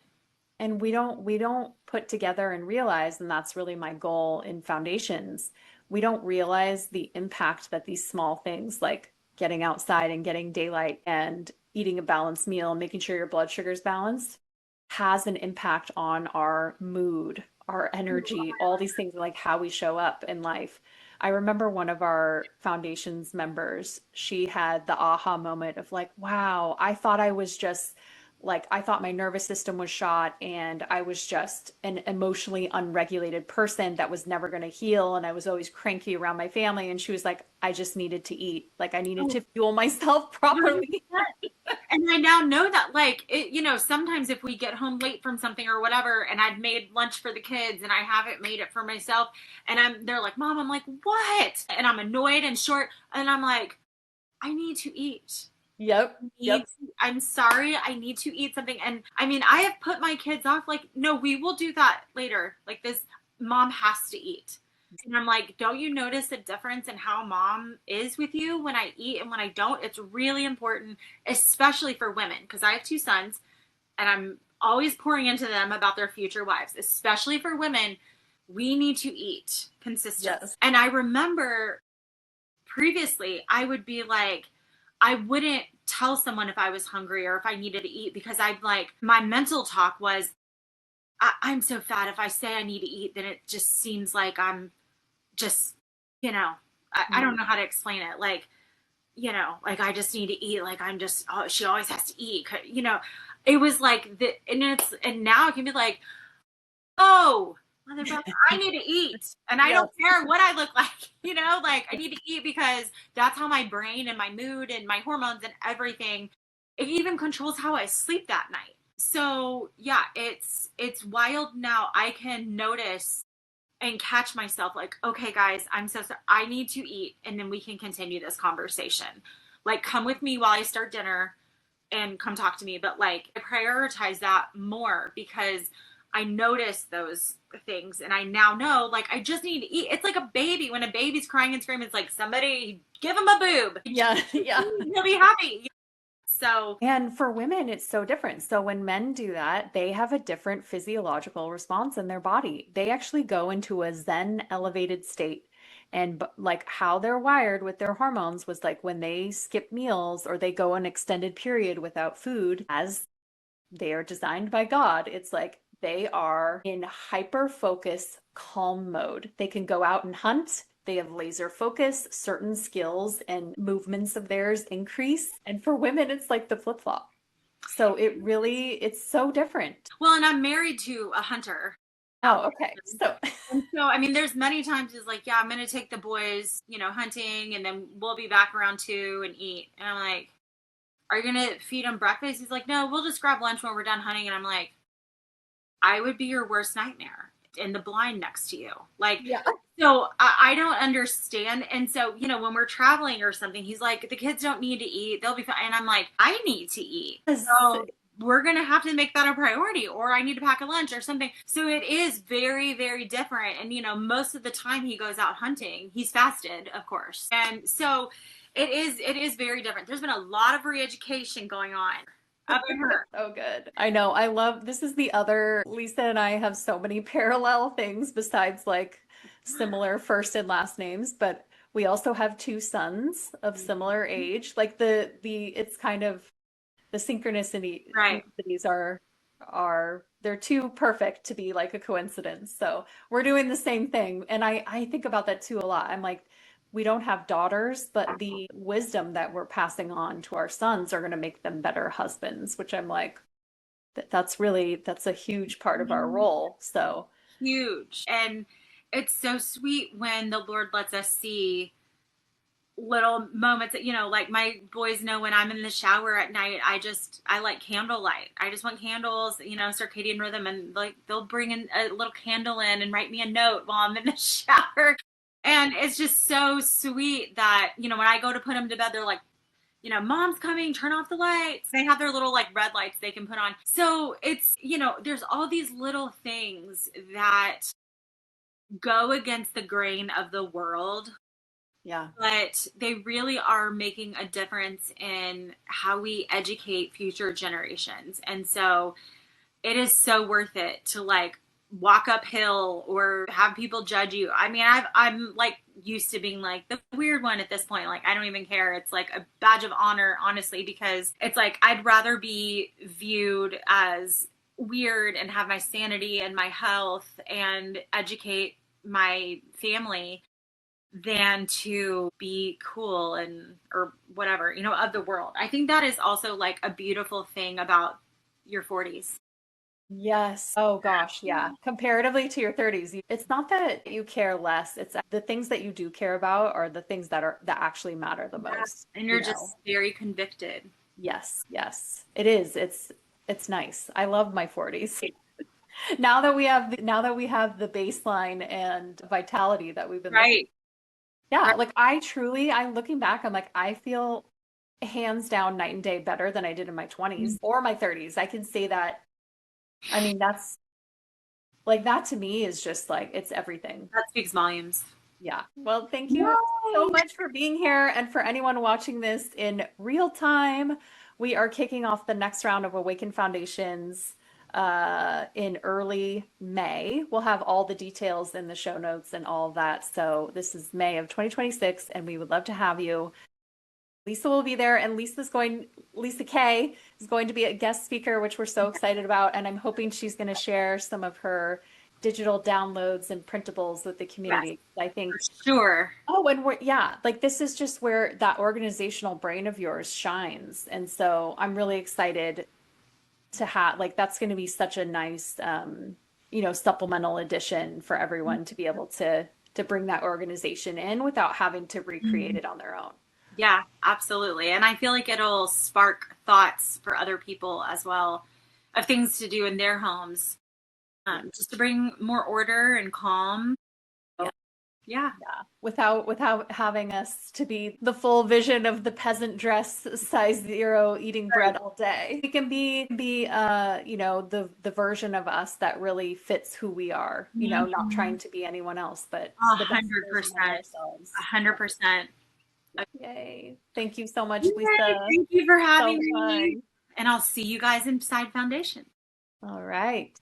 And we don't put together and realize, and that's really my goal in foundations. We don't realize the impact that these small things like getting outside and getting daylight and eating a balanced meal, making sure your blood sugar is balanced, has an impact on our mood, our energy, all these things, like how we show up in life. I remember one of our foundation's members, she had the aha moment of like, wow, I thought I was just like, I thought my nervous system was shot and I was just an emotionally unregulated person that was never going to heal. And I was always cranky around my family. And she was like, I just needed to eat. Like, I needed Oh, to fuel myself properly. 100%. And I now know that, like, sometimes if we get home late from something or whatever, and I've made lunch for the kids and I haven't made it for myself, and they're like, Mom, I'm like, what? And I'm annoyed and short, and I'm like, I need to eat. Yep. Yep. I'm sorry, I need to eat something. And I mean, I have put my kids off, like, no, we will do that later. Like, this mom has to eat. And I'm like, don't you notice a difference in how mom is with you when I eat and when I don't? It's really important, especially for women, because I have two sons and I'm always pouring into them about their future wives, especially for women. We need to eat consistently. Yes. And I remember previously, I would be like, I wouldn't tell someone if I was hungry or if I needed to eat, because I'm like, my mental talk was, I'm so fat. If I say I need to eat, then it just seems like I'm just, I don't know how to explain it. Like, like I just need to eat. Like I'm just, oh, she always has to eat. It was like and now it can be like, oh, motherfucker, I need to eat. And I don't care what I look like, like I need to eat, because that's how my brain and my mood and my hormones and everything, it even controls how I sleep that night. So yeah, it's wild. Now I can notice and catch myself like, okay, guys, I'm so sorry. I need to eat. And then we can continue this conversation. Like, come with me while I start dinner and come talk to me. But like, I prioritize that more because I notice those things. And I now know, like, I just need to eat. It's like a baby. When a baby's crying and screaming, it's like, somebody give him a boob. Yeah. Yeah. He'll be happy. So, and for women, it's so different. So when men do that, they have a different physiological response in their body. They actually go into a Zen elevated state. And like how they're wired with their hormones was like when they skip meals or they go an extended period without food, as they are designed by God, it's like they are in hyper focus, calm mode. They can go out and hunt. They have laser focus, certain skills and movements of theirs increase. And for women, it's like the flip flop. So it's so different. well, and I'm married to a hunter. Oh, okay. So, I mean, there's many times it's like, yeah, I'm going to take the boys, hunting, and then we'll be back around 2 and eat. And I'm like, are you going to feed them breakfast? He's like, no, we'll just grab lunch when we're done hunting. And I'm like, I would be your worst nightmare in the blind next to you. Like, yeah. So I don't understand. And so, when we're traveling or something, he's like, the kids don't need to eat. They'll be fine. And I'm like, I need to eat. So we're going to have to make that a priority, or I need to pack a lunch or something. So it is very, very different. And, most of the time he goes out hunting, he's fasted, of course. And so it is very different. There's been a lot of re-education going on. Oh, good. I know. I love this. Is the other Lisa and I have so many parallel things besides like similar first and last names, but we also have two sons of similar age. Like it's kind of the synchronicities right. are they're too perfect to be like a coincidence. So we're doing the same thing. And I think about that too a lot. I'm like, we don't have daughters, but the wisdom that we're passing on to our sons are going to make them better husbands, which I'm like, that's a huge part of our role. So huge. And it's so sweet when the Lord lets us see little moments that, like my boys know when I'm in the shower at night, I like candlelight. I just want candles, circadian rhythm, and like they'll bring in a little candle in and write me a note while I'm in the shower. And it's just so sweet that, when I go to put them to bed, they're like, Mom's coming, turn off the lights. They have their little like red lights they can put on. So it's, there's all these little things that go against the grain of the world. Yeah. But they really are making a difference in how we educate future generations. And so it is so worth it to like walk uphill or have people judge you. I mean, I'm like used to being like the weird one at this point. Like, I don't even care. It's like a badge of honor, honestly, because it's like, I'd rather be viewed as weird and have my sanity and my health and educate my family than to be cool and or whatever, of the world. I think that is also like a beautiful thing about your 40s. Yes. Oh gosh, yeah. Comparatively to your 30s, it's not that you care less. It's the things that you do care about are the things that actually matter the Yeah. most, And you're just very convicted. Yes, yes. It is. It's nice. I love my 40s. Now that we have the baseline and vitality that we've been looking. Right. Yeah, Right. like I'm looking back, I'm like I feel hands down night and day better than I did in my 20s or my 30s. I can say that. I mean, that's like that to me is just like it's everything. That speaks volumes. Yeah. Well, thank you so Yay. much for being here. And for anyone watching this in real time, we are kicking off the next round of Awaken Foundations in early May. We'll have all the details in the show notes and all of that. So this is May of 2026, and we would love to have you. Lisa will be there, and Lisa K is going to be a guest speaker, which we're so excited about. And I'm hoping she's going to share some of her digital downloads and printables with the Yes, community. I think, for sure. oh, and yeah, like this is just where that organizational brain of yours shines. And so I'm really excited to have, like, that's going to be such a nice, supplemental addition for everyone to be able to bring that organization in without having to recreate it on their own. Yeah, absolutely. And I feel like it'll spark thoughts for other people as well of things to do in their homes, just to bring more order and calm. Yeah. Yeah. Yeah. Without having us to be the full vision of the peasant dress, size zero, eating bread all day. We can be the version of us that really fits who we are, not trying to be anyone else, but the best version of 100%. ourselves. 100%. Yay. Thank you so much, Yay, Lisa. thank you for So having me. fun. And I'll see you guys inside Foundation. All right.